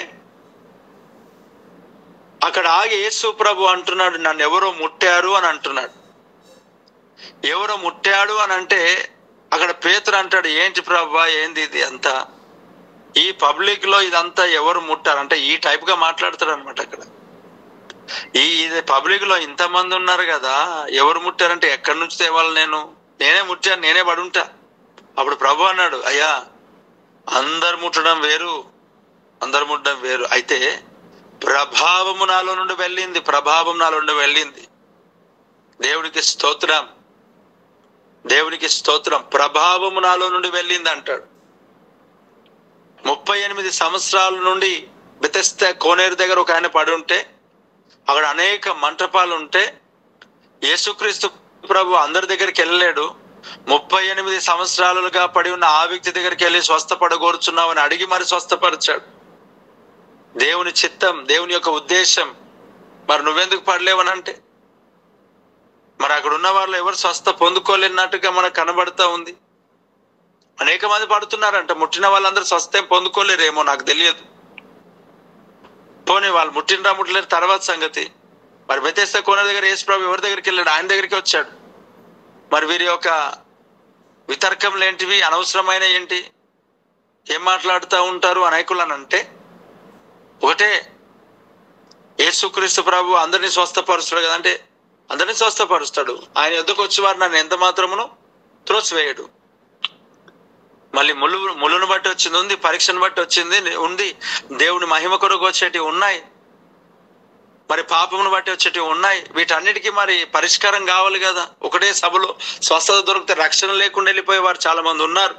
అక్కడ ఆగి యేసు ప్రభు అంటున్నాడు, నన్ను ఎవరో ముట్టారు అని అంటున్నాడు. ఎవరో ముట్టాడు అని అంటే అక్కడ పేతురు అంటాడు, ఏంటి ప్రభు ఏంది ఇది అంతా, ఈ పబ్లిక్ లో ఇదంతా ఎవరు ముట్టారు అంటే ఈ టైప్ గా మాట్లాడతాడు అనమాట. అక్కడ ఇది పబ్లిక్ లో ఇంతమంది ఉన్నారు కదా, ఎవరు ముట్టారంటే ఎక్కడి నుంచి తేవాలి, నేనే ముట్టాను, నేనే పడుంటా. అప్పుడు ప్రభు అన్నాడు, అయ్యా అందరు ముట్టడం వేరు, అందరు ముట్టడం వేరు. అయితే ప్రభావము నాలో నుండి వెళ్ళింది, ప్రభావం నాలో నుండి వెళ్ళింది. దేవుడికి స్తోత్రం, దేవుడికి స్తోత్రం. ప్రభావము నాలో నుండి వెళ్ళింది అంటాడు. 38 సంవత్సరాల నుండి బెతెస్దా కోనేరు దగ్గర ఒక ఆయన పడి ఉంటే, అక్కడ అనేక మంటపాలు ఉంటే యేసుక్రీస్తు ప్రభు అందరి దగ్గరికి వెళ్ళలేడు. 38 సంవత్సరాలుగా పడి ఉన్న ఆ వ్యక్తి దగ్గరికి వెళ్ళి స్వస్థపడగోరుచున్నావు అని అడిగి మరి స్వస్థపరిచాడు. దేవుని చిత్తం, దేవుని యొక్క ఉద్దేశం. మరి నువ్వెందుకు పడలేవని అంటే, మరి అక్కడ ఉన్న వాళ్ళు ఎవరు స్వస్థ పొందుకోలేనట్టుగా మనకు కనబడతా ఉంది. అనేక మంది పడుతున్నారంట, ముట్టిన వాళ్ళందరూ స్వస్థం పొందుకోలేరేమో నాకు తెలియదు. పోనీ వాళ్ళు ముట్టినరా ముట్టలేరు తర్వాత సంగతి. మరి బెతెస్దా కోనేరు దగ్గర యేసు ప్రభు ఎవరి దగ్గరికి వెళ్ళాడు? ఆయన దగ్గరికి వచ్చాడు. మరి వీరి యొక్క వితర్కములు ఏంటివి, అనవసరమైన ఏంటి, ఏం మాట్లాడుతూ ఉంటారు అనేకులు అని అంటే, ఒకటే, యేసుక్రీస్తు ప్రభు అందరినీ స్వస్థపరుస్తాడు కదా, అంటే అందరినీ స్వస్థపరుస్తాడు. ఆయన యొద్దకు వచ్చి వారు నన్ను ఎంత మాత్రమును త్రోసివేయడు. మళ్ళీ ముళ్ళును బట్టి వచ్చింది ఉంది, పరీక్షను బట్టి వచ్చింది ఉంది, దేవుని మహిమ కొరకు వచ్చేటివి ఉన్నాయి, మరి పాపమును బట్టి వచ్చేటివి ఉన్నాయి. వీటన్నిటికీ మరి పరిష్కారం కావాలి కదా. ఒకటే సభలో స్వస్థత దొరికితే రక్షణ లేకుండా వెళ్ళిపోయేవారు చాలా మంది ఉన్నారు.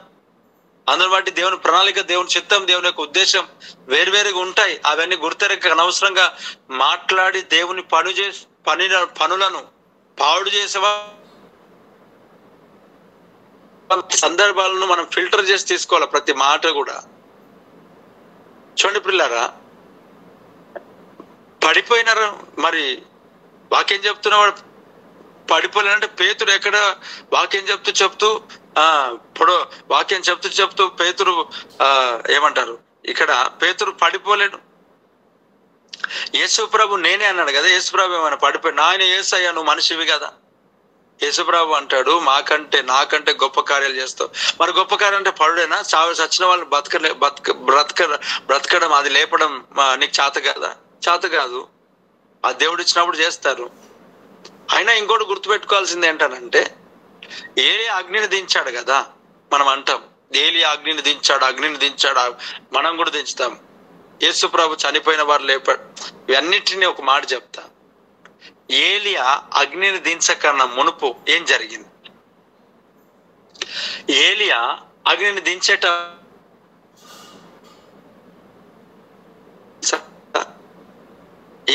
అందుని బట్టి దేవుని ప్రణాళిక, దేవుని చిత్తం, దేవుని యొక్క ఉద్దేశం వేరువేరుగా ఉంటాయి. అవన్నీ గుర్తెరక అనవసరంగా మాట్లాడి దేవుని పనులను పాడు చేసేవా సందర్భాలను మనం ఫిల్టర్ చేసి తీసుకోవాలి. ప్రతి మాట కూడా చూడండి పిల్లారా, పడిపోయినారు. మరి వాక్యం చెప్తున్నవాడు పడిపోలేనంటే పేతురు ఎక్కడ వాక్యం చెప్తూ ఇప్పుడు వాక్యం చెప్తూ పేతురు ఏమంటారు, ఇక్కడ పేతురు పడిపోలేడు. యేసుప్రభు నేనే అన్నాడు కదా. యేసుప్రభు ఏమైనా పడిపోయి ఆయన యేసయ్యా నువ్వు మనిషివి కదా. యేసుప్రభు అంటాడు నాకంటే గొప్ప కార్యాలు చేస్తావు. మరి గొప్ప కార్యం అంటే పడుడేనా? చచ్చిన వాళ్ళు బ్రతకడం అది లేపడం నీకు చేత కదా? చేత కాదు. ఆ దేవుడు ఇచ్చినప్పుడు చేస్తారు. అయినా ఇంకోటి గుర్తుపెట్టుకోవాల్సింది ఏంటనంటే, ఏలియా అగ్నిని దించాడు కదా. మనం అంటాం ఏలియా అగ్నిని దించాడు, మనం కూడా దించుతాం. యేసు ప్రభు చనిపోయిన వారు లేపాడు. ఇవన్నిటినీ ఒక మాట చెప్తా. ఏలియా అగ్నిని దించకన్నా మునుపు ఏం జరిగింది? ఏలియా అగ్నిని దించేట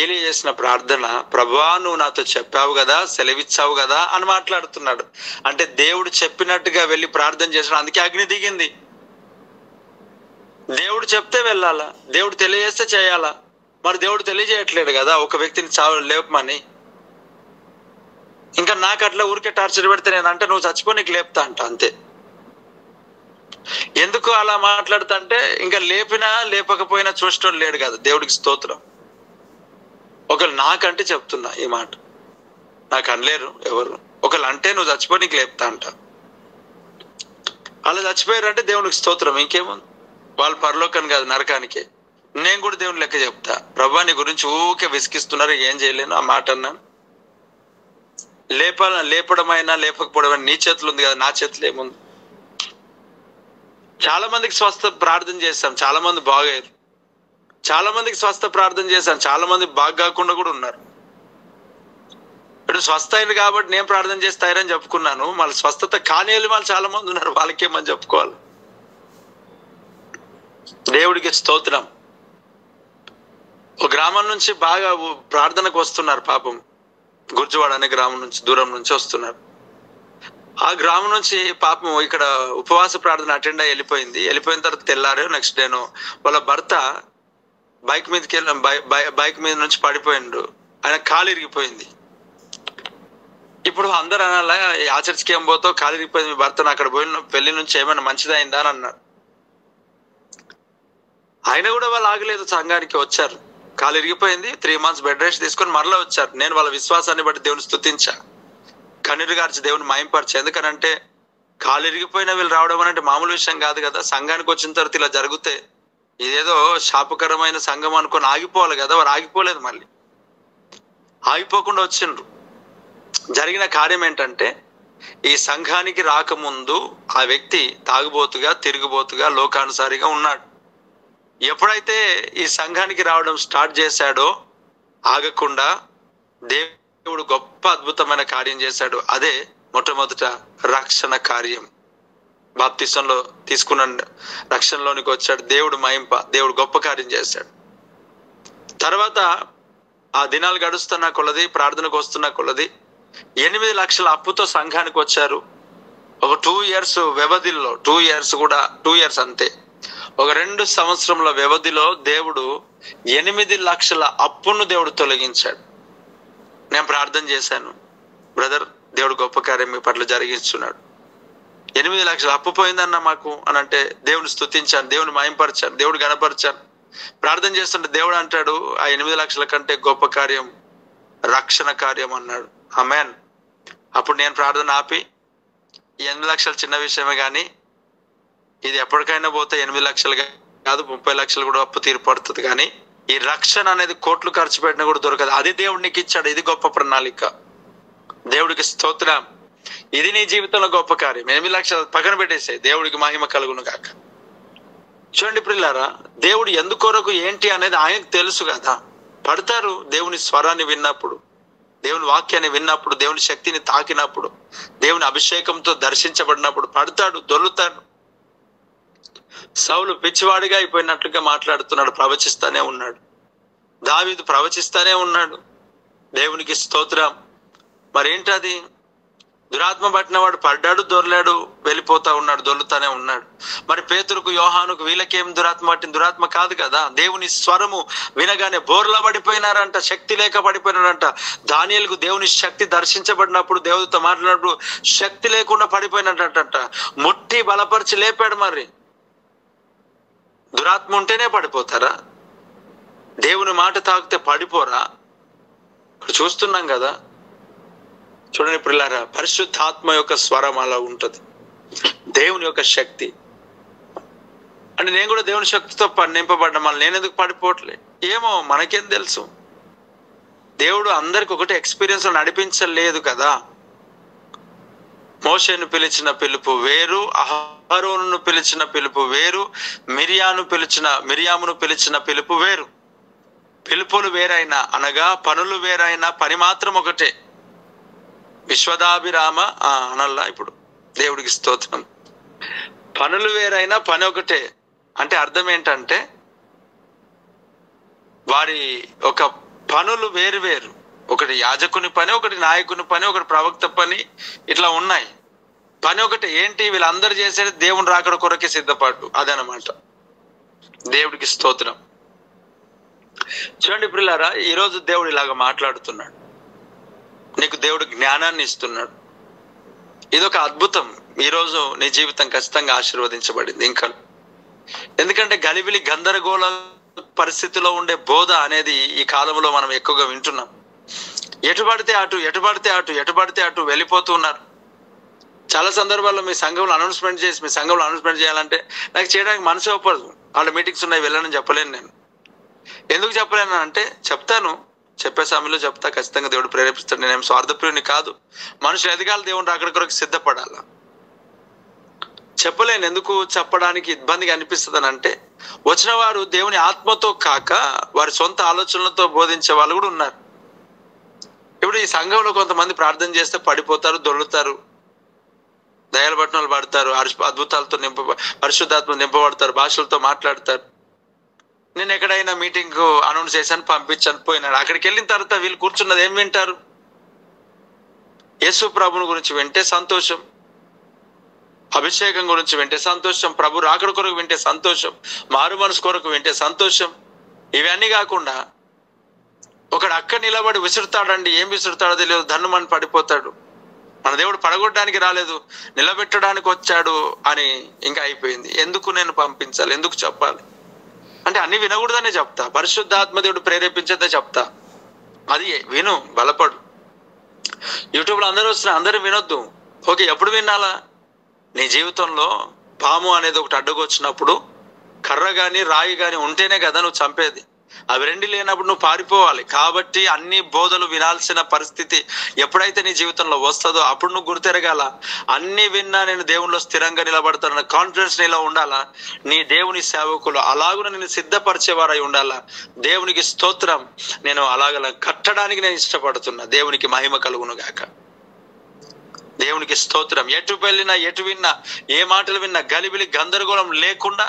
ఏలియా చేసిన ప్రార్థన, ప్రభువా నువ్వు నాతో చెప్పావు కదా, సెలవిచ్చావు కదా అని మాట్లాడుతున్నాడు. అంటే దేవుడు చెప్పినట్టుగా వెళ్ళి ప్రార్థన చేసిన, అందుకే అగ్ని దిగింది. దేవుడు చెప్తే వెళ్ళాలా, దేవుడు తెలియజేస్తే చేయాలా. మరి దేవుడు తెలియజేయట్లేడు కదా ఒక వ్యక్తిని లేపమని. ఇంకా నాకు అట్లా ఊరికే టార్చర్ పెడితే నేను అంటే నువ్వు చచ్చిపో నీకు లేపుతా అంట, అంతే. ఎందుకు అలా మాట్లాడుతా అంటే, ఇంకా లేపినా లేపకపోయినా చూడటం లేడు కదా. దేవుడికి స్తోత్రం. ఒకళ్ళు నాకంటే చెప్తున్నా ఈ మాట, నాకు అనలేరు ఎవరు. ఒకళ్ళు అంటే నువ్వు చచ్చిపో నీకు లేపుతా అంట. అలా చచ్చిపోయారంటే దేవునికి స్తోత్రం. ఇంకేముంది, వాళ్ళు పరలోకం కాదు నరకానికే. నేను కూడా దేవుని లెక్క చెప్తా. ప్రభా నీ గురించి ఊకే విసిగిస్తున్నారు, ఏం చేయలేను. ఆ మాట అన్నాను. లేపడమైనా లేపకపోవడమైనా నీ చేతులు ఉంది కదా, నా చేతులు ఏముంది. చాలా మందికి స్వస్థ ప్రార్థన చేశాం, చాలా మంది బాగయ్యారు. చాలా మందికి స్వస్థ ప్రార్థన చేశాను, చాలా మంది బాగా కాకుండా కూడా ఉన్నారు. ఇప్పుడు స్వస్థ అయింది కాబట్టి నేను ప్రార్థన చేస్తాయని చెప్పుకున్నాను. మళ్ళీ స్వస్థత కాని వాళ్ళు చాలా మంది ఉన్నారు, వాళ్ళకేమని చెప్పుకోవాలి. దేవుడికి స్తోత్రం. ఒక గ్రామం నుంచి బాగా ప్రార్థనకు వస్తున్నారు పాపం. గుర్జువాడ అనే గ్రామం నుంచి దూరం నుంచి వస్తున్నారు. ఆ గ్రామం నుంచి పాపం ఇక్కడ ఉపవాస ప్రార్థన అటెండ్ అయ్యి వెళ్ళిపోయిన తర్వాత తెల్లారు నెక్స్ట్ డేను వాళ్ళ భర్త బైక్ మీద నుంచి పడిపోయిండు. ఆయన కాలు ఇరిగిపోయింది. ఇప్పుడు అందరు అనాలా, ఆ చర్చికి ఏం పోతావు, కాలు ఇరిగిపోయింది, మీ భర్తను అక్కడ పోయిన పెళ్లి నుంచి ఏమైనా మంచిదైందా అని అన్నారు. ఆయన కూడా వాళ్ళు ఆగలేదు, సంఘానికి వచ్చారు. కాలు ఇరిగిపోయింది, 3 months బెడ్ రెస్ట్ తీసుకొని మరలా వచ్చారు. నేను వాళ్ళ విశ్వాసాన్ని బట్టి దేవుని స్తుతించా, కన్నీరు గార్చి దేవుని మహింపరిచా. ఎందుకనంటే కాలు ఇరిగిపోయిన వీళ్ళు రావడం అంటే మామూలు విషయం కాదు కదా. సంఘానికి వచ్చిన తర్వాత ఇలా జరిగితే ఇదేదో శాపకరమైన సంఘం అనుకొని ఆగిపోవాలి కదా. వారు ఆగిపోలేదు, మళ్ళీ ఆగిపోకుండా వచ్చిండ్రు. జరిగిన కార్యం ఏంటంటే, ఈ సంఘానికి రాకముందు ఆ వ్యక్తి తాగుబోతుగా, తిరుగుబోతుగా, లోకానుసారిగా ఉన్నాడు. ఎప్పుడైతే ఈ సంఘానికి రావడం స్టార్ట్ చేశాడో ఆగకుండా దేవుడు గొప్ప అద్భుతమైన కార్యం చేశాడు. అదే మొట్టమొదట రక్షణ కార్యం. బాప్తిసంలో తీసుకున్న రక్షణలోనికి వచ్చాడు. దేవుడు దేవుడు గొప్ప కార్యం చేశాడు. తర్వాత ఆ దినాలు గడుస్తున్న కొలది, ప్రార్థనకు వస్తున్న కొలది 8 లక్షల అప్పుతో సంఘానికి వచ్చారు. ఒక 2 years వ్యవధిలో, 2 years అంతే, ఒక 2 సంవత్సరముల వ్యవధిలో దేవుడు 8 లక్షల అప్పును దేవుడు తొలగించాడు. నేను ప్రార్థన చేశాను, బ్రదర్ దేవుడు గొప్ప కార్యం మీ పట్ల జరిగిస్తున్నాడు. 8 లక్షల అప్పు పోయిందన్న మాకు అని అంటే దేవుని స్తుతించాను, దేవుని మహింపరిచాను, దేవుడు గణపరిచాను. ప్రార్థన చేస్తుంటే దేవుడు అంటాడు, ఆ 8 లక్షల కంటే గొప్ప కార్యం రక్షణ కార్యం అన్నాడు. ఆమేన్. అప్పుడు నేను ప్రార్థన ఆపి, 8 లక్షలు చిన్న విషయమే కానీ ఇది ఎప్పటికైనా పోతే 8 లక్షలు కాదు 30 లక్షలు కూడా అప్పు తీర్పడుతుంది. కానీ ఈ రక్షణ అనేది కోట్లు ఖర్చు పెట్టినా కూడా దొరకదు. అది దేవుడు నీకు ఇచ్చాడు. ఇది గొప్ప ప్రణాళిక. దేవుడికి స్తోత్రం. ఇది నీ జీవితంలో గొప్ప కార్యం. 8 లక్షలు పక్కన పెట్టేసాయి, దేవుడికి మహిమ కలుగును గాక. చూడండి ప్రియులారా, దేవుడు ఎందుకొరకు ఏంటి అనేది ఆయనకు తెలుసు కదా. పడతారు దేవుని స్వరాన్ని విన్నప్పుడు, దేవుని వాక్యాన్ని విన్నప్పుడు, దేవుని శక్తిని తాకినప్పుడు, దేవుని అభిషేకంతో దర్శించబడినప్పుడు పడతాడు, దొర్లుతాడు. సౌలు పిచ్చివాడిగా అయిపోయినట్లుగా మాట్లాడుతున్నాడు, ప్రవచిస్తానే ఉన్నాడు. దావీదు ప్రవచిస్తానే ఉన్నాడు. దేవునికి స్తోత్రం. మరేంటది? దురాత్మ పట్టిన వాడు పడ్డాడు, దొర్లాడు, వెళ్ళిపోతా ఉన్నాడు, దొర్లుతానే ఉన్నాడు. మరి పేతురుకు, యోహానుకు వీళ్ళకేం దురాత్మ పట్టింది? దురాత్మ కాదు కదా. దేవుని స్వరము వినగానే బోర్లా పడిపోయినారంట, శక్తి లేక పడిపోయినారంట. దానియేలుకు దేవుని శక్తి దర్శించబడినప్పుడు, దేవుడితో మాట్లాడినప్పుడు శక్తి లేకుండా పడిపోయినట్టంట. ముట్టి బలపరిచి లేపాడు. మరి దురాత్మ ఉంటేనే పడిపోతారా? దేవుని మాట తాకితే పడిపోరా? ఇప్పుడు చూస్తున్నాం కదా. చూడండి పిల్లారా, పరిశుద్ధాత్మ యొక్క స్వరం అలా ఉంటది, దేవుని యొక్క శక్తి. అంటే నేను కూడా దేవుని శక్తితో నింపబడ్డా, మళ్ళీ నేను ఎందుకు పడిపోవట్లే? ఏమో మనకేం తెలుసు. దేవుడు అందరికి ఒకటి ఎక్స్పీరియన్స్ నడిపించలేదు కదా. మోషేను పిలిచిన పిలుపు వేరు, అహరోనును పిలిచిన పిలుపు వేరు, మిరియామును పిలిచిన పిలుపు వేరు. పిలుపులు వేరైనా, అనగా పనులు వేరైనా, పని మాత్రం ఒకటే. విశ్వదాభిరామ అనల్లా. ఇప్పుడు దేవుడికి స్తోత్రం. పనులు వేరైనా పని ఒకటే. అంటే అర్థం ఏంటంటే వారి ఒక పనులు వేరు వేరు. ఒకటి యాజకుని పని, ఒకటి నాయకుని పని, ఒకటి ప్రవక్త పని, ఇట్లా ఉన్నాయి. పని ఒకటి. ఏంటి? వీళ్ళందరూ చేసేది దేవుని రాకడ కొరకే సిద్ధపాటు. అదనమాట. దేవుడికి స్తోత్రం. చూడండి పిల్లారా, ఈరోజు దేవుడు ఇలాగ మాట్లాడుతున్నాడు. నీకు దేవుడు జ్ఞానాన్ని ఇస్తున్నాడు. ఇదొక అద్భుతం. ఈరోజు నీ జీవితం ఖచ్చితంగా ఆశీర్వదించబడింది. ఇంకా ఎందుకంటే గలిబిలి గందరగోళ పరిస్థితిలో ఉండే బోధ అనేది ఈ కాలంలో మనం ఎక్కువగా వింటున్నాం. ఎటు పడితే అటు వెళ్ళిపోతూ ఉన్నారు. చాలా సందర్భాల్లో మీ సంఘంలో అనౌన్స్మెంట్ చేయాలంటే నాకు చేయడానికి మనసు ఒప్పదు. వాళ్ళ మీటింగ్స్ ఉన్నాయి, వెళ్ళానని చెప్పలేను. నేను ఎందుకు చెప్పలేను అంటే, చెప్పే సమయంలో చెప్తా. ఖచ్చితంగా దేవుడు ప్రేరేపిస్తాడు. నేనేం స్వార్థప్రియుని కాదు. మనుషులు ఎదగాలి, దేవుడు అక్కడి కొరకు సిద్ధపడాల. చెప్పలేను. ఎందుకు చెప్పడానికి ఇబ్బందిగా అనిపిస్తుంది అని అంటే, వచ్చిన వారు దేవుని ఆత్మతో కాక వారి సొంత ఆలోచనలతో బోధించే వాళ్ళు కూడా ఉన్నారు. ఇప్పుడు ఈ సంఘంలో కొంతమంది ప్రార్థన చేస్తే పడిపోతారు, దొర్లుతారు, దయాల పట్టణాలు పడతారు, అద్భుతాలతో పరిశుద్ధాత్మ నింపబడతారు, భాషలతో మాట్లాడతారు. నేను ఎక్కడైనా మీటింగ్ అనౌన్స్ చేశాను, పంపించాను, పోయినాడు. అక్కడికి వెళ్ళిన తర్వాత వీళ్ళు కూర్చున్నది ఏం వింటారు? యేసు ప్రభుని గురించి వింటే సంతోషం, అభిషేకం గురించి వింటే సంతోషం, ప్రభు రాకడ కొరకు వింటే సంతోషం, మారు మనసు కొరకు వింటే సంతోషం. ఇవన్నీ కాకుండా ఒకడు అక్కడ నిలబడి విసురుతాడండి. ఏం విసురుతాడో తెలియదు, ధన్నుమని పడిపోతాడు. మన దేవుడు పడగొట్టడానికి రాలేదు, నిలబెట్టడానికి వచ్చాడు అని ఇంకా అయిపోయింది. ఎందుకు నేను పంపించాలి? ఎందుకు చెప్పాలి అంటే అన్ని వినకూడదనే చెప్తా. పరిశుద్ధాత్మ దేవుడు ప్రేరేపించేదే చెప్తా. అది విను, బలపడు. యూట్యూబ్లో అందరూ వస్తున్నారు, అందరూ వినొద్దు. ఓకే, ఎప్పుడు వినాలా? నీ జీవితంలో పాము అనేది ఒకటి అడ్డుకొచ్చినప్పుడు కర్ర కానీ రాయి కానీ ఉంటేనే కదా నువ్వు చంపేది. అవి రెండు లేనప్పుడు నువ్వు పారిపోవాలి. కాబట్టి అన్ని బోధలు వినాల్సిన పరిస్థితి ఎప్పుడైతే నీ జీవితంలో వస్తుందో అప్పుడు నువ్వు గుర్తెరగాల. అన్ని విన్నా నేను దేవునిలో స్థిరంగా నిలబడతానన్న కాన్ఫిడెన్స్ నీలో ఉండాలా. నీ దేవుని సేవకులు అలాగున నేను సిద్ధపరిచేవారై ఉండాలా. దేవునికి స్తోత్రం. నేను అలాగలా కట్టడానికి నేను ఇష్టపడుతున్నా. దేవునికి మహిమ కలుగును గాక. దేవునికి స్తోత్రం. ఎటు వెళ్ళినా, ఎటు విన్నా, ఏ మాటలు విన్నా గలిబిలి గందరగోళం లేకుండా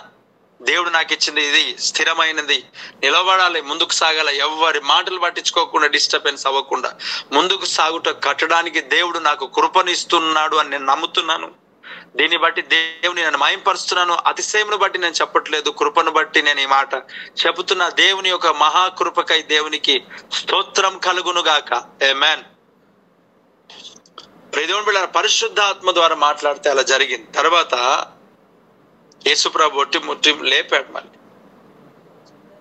దేవుడు నాకు ఇచ్చింది ఇది స్థిరమైనది, నిలబడాలి, ముందుకు సాగాలి. ఎవరి మాటలు పట్టించుకోకుండా, డిస్టర్బెన్స్ అవ్వకుండా ముందుకు సాగుట కట్టడానికి దేవుడు నాకు కృపనిస్తున్నాడు అని నేను నమ్ముతున్నాను. దీన్ని బట్టి దేవుని నేను మహింపరుస్తున్నాను. అతిశయమును బట్టి నేను చెప్పట్లేదు, కృపను బట్టి నేను ఈ మాట చెబుతున్నా. దేవుని యొక్క మహాకృపకై దేవునికి స్తోత్రం కలుగును గాక. ఆమేన్. దేవుని బిడ్డ పరిశుద్ధాత్మ ద్వారా మాట్లాడితే అలా జరిగింది. తర్వాత యేసుప్రభు ముట్టి లేపాడు. మళ్ళీ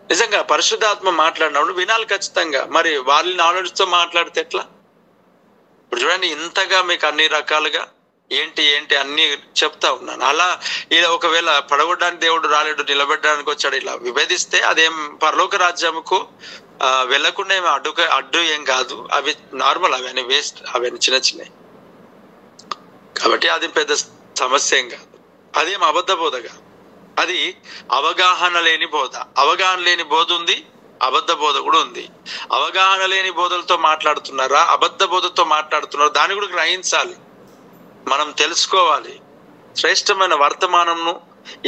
నిజంగా పరిశుద్ధాత్మ మాట్లాడినప్పుడు వినాలి ఖచ్చితంగా. మరి వాళ్ళ నాలెడ్జ్తో మాట్లాడితే ఎట్లా? ఇప్పుడు చూడండి, ఇంతగా మీకు అన్ని రకాలుగా ఏంటి అన్ని చెప్తా ఉన్నాను. అలా ఇలా ఒకవేళ పడగొట్టడానికి దేవుడు రాలేడు, నిలబెట్టడానికి వచ్చాడు, ఇలా విభేదిస్తే అదేం పరలోక రాజ్యముకు వెళ్లకుండా ఏమి అడ్డు ఏం కాదు. అవి నార్మల్, అవన్నీ వేస్ట్, అవన్నీ చిన్న చిన్నవి. కాబట్టి అది పెద్ద సమస్య ఏం కాదు. అదేం అబద్ధ బోధగా, అది అవగాహన లేని బోధ. అవగాహన లేని బోధ ఉంది, అబద్ధ బోధ కూడా ఉంది. అవగాహన లేని బోధలతో మాట్లాడుతున్నారా, అబద్ధ బోధతో మాట్లాడుతున్నారా, దాన్ని కూడా గ్రహించాలి, మనం తెలుసుకోవాలి. శ్రేష్టమైన వర్తమానంను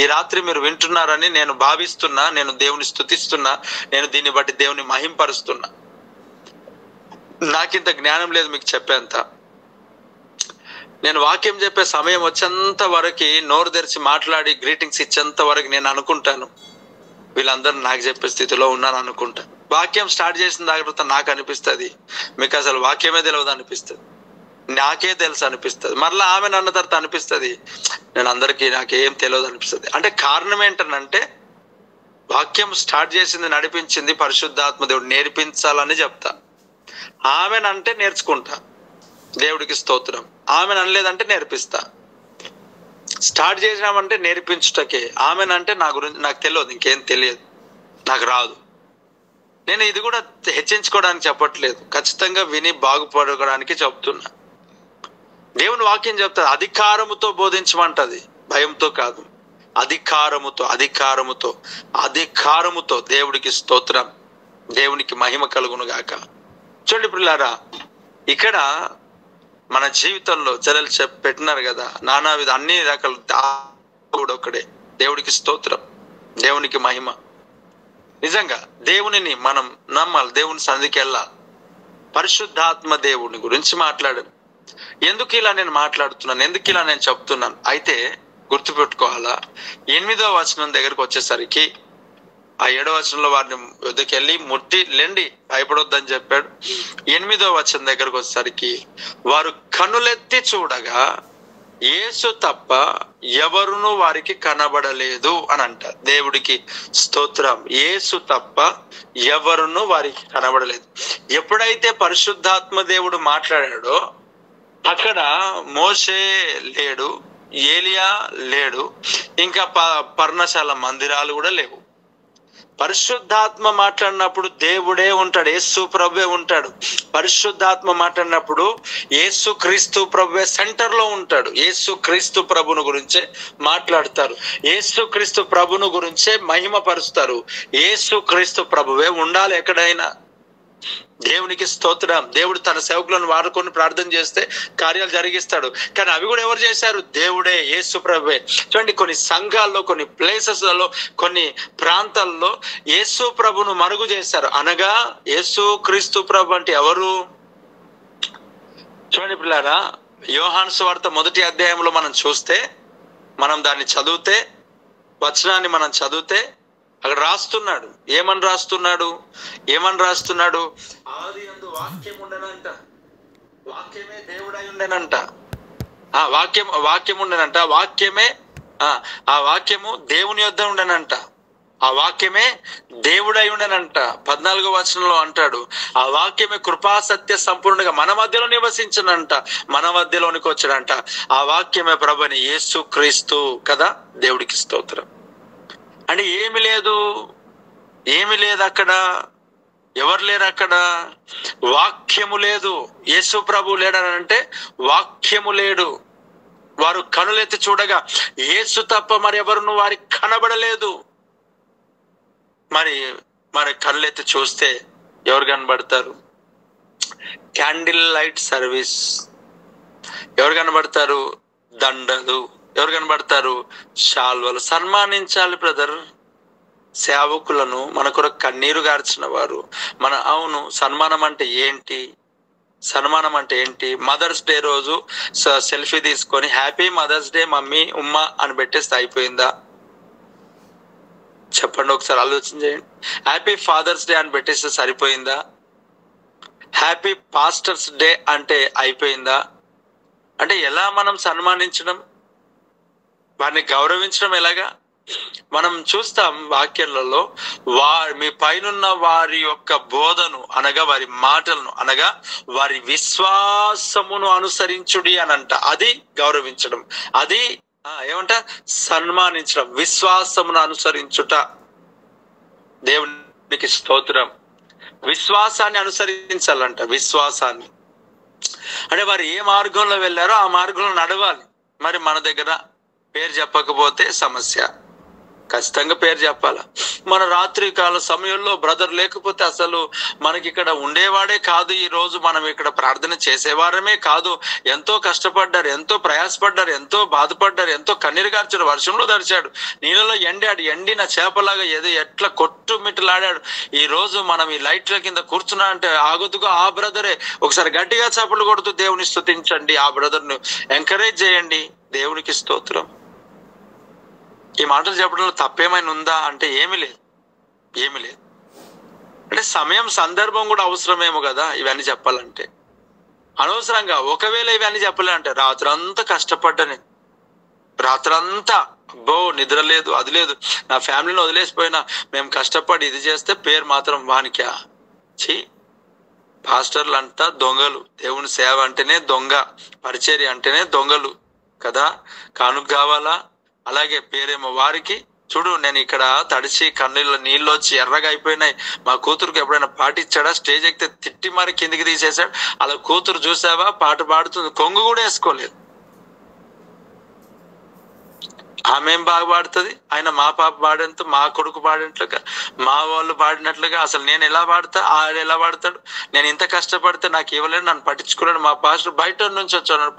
ఈ రాత్రి మీరు వింటున్నారని నేను భావిస్తున్నా, నేను దేవుని స్తుతిస్తున్నా, నేను దీన్ని బట్టి దేవుని మహింపరుస్తున్నా. నాకింత జ్ఞానం లేదు మీకు చెప్పేంత. నేను వాక్యం చెప్పే సమయం వచ్చేంత వరకు నోరు తెరిచి మాట్లాడి గ్రీటింగ్స్ ఇచ్చేంత వరకు నేను అనుకుంటాను వీళ్ళందరూ నాకు చెప్పే స్థితిలో ఉన్నాను అనుకుంటా. వాక్యం స్టార్ట్ చేసిన తర్వాత నాకు అనిపిస్తుంది మీకు అసలు వాక్యమే తెలియదు అనిపిస్తుంది, నాకే తెలుసు అనిపిస్తుంది. మరలా ఆమె అన్న తర్వాత అనిపిస్తుంది నేను అందరికీ నాకేం తెలియదు అనిపిస్తుంది. అంటే కారణం ఏంటనంటే వాక్యం స్టార్ట్ చేసింది, నడిపించింది పరిశుద్ధాత్మ దేవుడు, నేర్పించాలని చెప్తా. ఆమెనంటే నేర్చుకుంటా, దేవుడికి స్తోత్రం. ఆమెను అనలేదంటే నేర్పిస్తా. స్టార్ట్ చేసినామంటే నేర్పించుటకే. ఆమెనంటే నా గురించి నాకు తెలియదు, ఇంకేం తెలియదు, నాకు రాదు. నేను ఇది కూడా హెచ్చించుకోవడానికి చెప్పట్లేదు, ఖచ్చితంగా విని బాగుపడడానికి చెప్తున్నా. దేవుని వాక్యం చెప్తాది అధికారముతో బోధించమంటది, భయంతో కాదు, అధికారముతో అధికారముతో అధికారముతో. దేవుడికి స్తోత్రం, దేవునికి మహిమ కలుగును గాక. చూడండి పిల్లారా, ఇక్కడ మన జీవితంలో జలలు పెట్టినారు కదా నానా విధ అన్ని రకాల దేవుడు ఒక్కడే. దేవుడికి స్తోత్రం, దేవునికి మహిమ. నిజంగా దేవునిని మనం నమ్మాలి, దేవుని సన్నిధికి వెళ్ళాలి, పరిశుద్ధాత్మ దేవుని గురించి మాట్లాడాను. ఎందుకు ఇలా నేను మాట్లాడుతున్నాను, ఎందుకు ఇలా నేను చెప్తున్నాను అయితే గుర్తుపెట్టుకోవాలా. 8వ వచనం దగ్గరకు వచ్చేసరికి ఆ 7వ వచనంలో వారిని వద్దకు వెళ్ళి ముట్టి లెండి భయపడొద్దని చెప్పాడు. 8వ వచనం దగ్గరకు వచ్చేసరికి వారు కనులెత్తి చూడగా యేసు తప్ప ఎవరును వారికి కనబడలేదు అని అంట. దేవుడికి స్తోత్రం. యేసు తప్ప ఎవరును వారికి కనబడలేదు. ఎప్పుడైతే పరిశుద్ధాత్మ దేవుడు మాట్లాడాడో అక్కడ మోషే లేడు, ఏలియా లేడు, ఇంకా పర్ణశాల మందిరాలు కూడా లేవు. పరిశుద్ధాత్మ మాట్లాడినప్పుడు దేవుడే ఉంటాడు, యేసు ప్రభువే ఉంటాడు. పరిశుద్ధాత్మ మాట్లాడినప్పుడు యేసు క్రీస్తు ప్రభువే సెంటర్ లో ఉంటాడు. యేసు క్రీస్తు ప్రభును గురించే మాట్లాడతారు, యేసు క్రీస్తు ప్రభును గురించే మహిమ పరుస్తారు. యేసు క్రీస్తు ప్రభువే ఉండాలి ఎక్కడైనా. దేవునికి స్తోత్రం. దేవుడు తన సేవకులను వాడుకొని ప్రార్థన చేస్తే కార్యాలు జరిగిస్తాడు. కానీ అవి కూడా ఎవరు చేశారు? దేవుడే, యేసు ప్రభువే. చూడండి, కొన్ని సంఘాల్లో, కొన్ని ప్లేసెస్లలో, కొన్ని ప్రాంతాల్లో యేసు ప్రభును మరుగు చేశారు. అనగా యేసు క్రీస్తు ప్రభు అంటే ఎవరు? చూడండి పిల్లారా, యోహాను సువార్త 1వ అధ్యాయంలో మనం చూస్తే, మనం దాన్ని చదివితే, వచనాన్ని మనం చదివితే అక్కడ రాస్తున్నాడు. ఏమని రాస్తున్నాడు? ఆది యందు వాక్యం ఉండనంట, వాక్యమే దేవుడై ఉండనంట. వాక్యం ఉండనంట, ఆ వాక్యము దేవుని యొద్ద ఉండనంట, ఆ వాక్యమే దేవుడై ఉండనంట. 14వ వచనంలో అంటాడు ఆ వాక్యమే కృపా సత్య సంపూర్ణంగా మన మధ్యలో నివసించనంట, మన మధ్యలోనికి వచ్చాడంట. ఆ వాక్యమే ప్రభుని యేసు క్రీస్తు కదా. దేవుడికి స్తోత్రం. అంటే ఏమి లేదు అక్కడ, ఎవరు లేరు అక్కడ, వాక్యము లేదు. యేసు ప్రభు లేడనంటే వాక్యము లేడు. వారు కనులెత్తి చూడగా యేసు తప్ప మరి ఎవరును వారికి కనబడలేదు. మరి కనులెత్తి చూస్తే ఎవరు కనబడతారు? Candle light service. ఎవరు కనబడతారు? దండలు. ఎవరు కనబడతారు? శాల్వలు. సన్మానించాలి బ్రదర్ సేవకులను, మన కొరకు కన్నీరు గార్చిన వారు. అవును, సన్మానం అంటే ఏంటి? మదర్స్ డే రోజు సెల్ఫీ తీసుకొని హ్యాపీ మదర్స్ డే మమ్మీ ఉమ్మ అని పెట్టేస్తే అయిపోయిందా? చెప్పండి, ఒకసారి ఆలోచన చేయండి. హ్యాపీ ఫాదర్స్ డే అని పెట్టేస్తే సరిపోయిందా? హ్యాపీ పాస్టర్స్ డే అంటే అయిపోయిందా? అంటే ఎలా మనం సన్మానించడం, వారిని గౌరవించడం ఎలాగా? మనం చూస్తాం వాక్యాలలో, మీ పైనున్న వారి యొక్క బోధను అనగా వారి మాటలను అనగా వారి విశ్వాసమును అనుసరించుడి అనంట. అది గౌరవించడం, అది ఏమంట? సన్మానించడం. విశ్వాసమును అనుసరించుట. దేవునికి స్తోత్రం. విశ్వాసాన్ని అనుసరించాలంట. విశ్వాసాన్ని అంటే వారు ఏ మార్గంలో వెళ్ళారో ఆ మార్గంలో నడవాలి. మరి మన దగ్గర పేరు చెప్పకపోతే సమస్య. ఖచ్చితంగా పేరు చెప్పాలా. మన రాత్రి కాల సమయంలో బ్రదర్ లేకపోతే అసలు మనకి ఇక్కడ ఉండేవాడే కాదు. ఈ రోజు మనం ఇక్కడ ప్రార్థన చేసేవారమే కాదు. ఎంతో కష్టపడ్డారు, ఎంతో ప్రయాసపడ్డారు, ఎంతో బాధపడ్డారు, ఎంతో కన్నీరు గార్చాడు, వర్షంలో తడిచాడు, నీళ్ళలో ఎండాడు, ఎండిన చేపలాగా ఎట్లా కొట్టుమిట్టలాడాడు. ఈ రోజు మనం ఈ లైట్ల కింద కూర్చున్నా అంటే ఆగుతుగా ఆ బ్రదరే. ఒకసారి గట్టిగా చప్పట్లు కొడుతూ దేవుని స్తుతించండి, ఆ బ్రదర్ ను ఎంకరేజ్ చేయండి. దేవునికి స్తోత్రం. ఈ మాటలు చెప్పడంలో తప్పేమైనా ఉందా అంటే ఏమీ లేదు, ఏమీ లేదు. అంటే సమయం సందర్భం కూడా అవసరమేమో కదా ఇవన్నీ చెప్పాలంటే. అనవసరంగా ఒకవేళ ఇవన్నీ చెప్పాలంటే రాత్రంతా కష్టపడ్డాను, రాత్రంతా అబ్బో నిద్ర లేదు, అది లేదు, నా ఫ్యామిలీని వదిలేసిపోయినా, మేము కష్టపడి ఇది చేస్తే పేరు మాత్రం వానికా. ఛీ, పాస్టర్లు అంతా దొంగలు, దేవుని సేవ అంటేనే దొంగ, పరిచర్య అంటేనే దొంగలు కదా. కానుక కావాలా, అలాగే పేరేమో వారికి. చూడు, నేను ఇక్కడ తడిచి కన్నీళ్ళు నీళ్ళు వచ్చి ఎర్రగా అయిపోయినాయి. మా కూతురుకి ఎప్పుడైనా పాట ఇచ్చాడా? స్టేజ్ ఎక్కితే తిట్టి మరి కిందికి తీసేశాడు. అలా కూతురు చూసావా, పాట పాడుతుంది, కొంగు కూడా వేసుకోలేదు. ఆమెం బాగా పాడుతుంది, ఆయన మా పాప పాడేంత, మా కొడుకు పాడినట్లుగా, మా వాళ్ళు పాడినట్లుగా. అసలు నేను ఎలా పాడతా, ఆయన ఎలా పాడతాడు? నేను ఇంత కష్టపడితే నాకు ఇవ్వలేదు, నన్ను పట్టించుకున్నాడు. మా పాస్టర్ బయట నుంచి వచ్చాడు,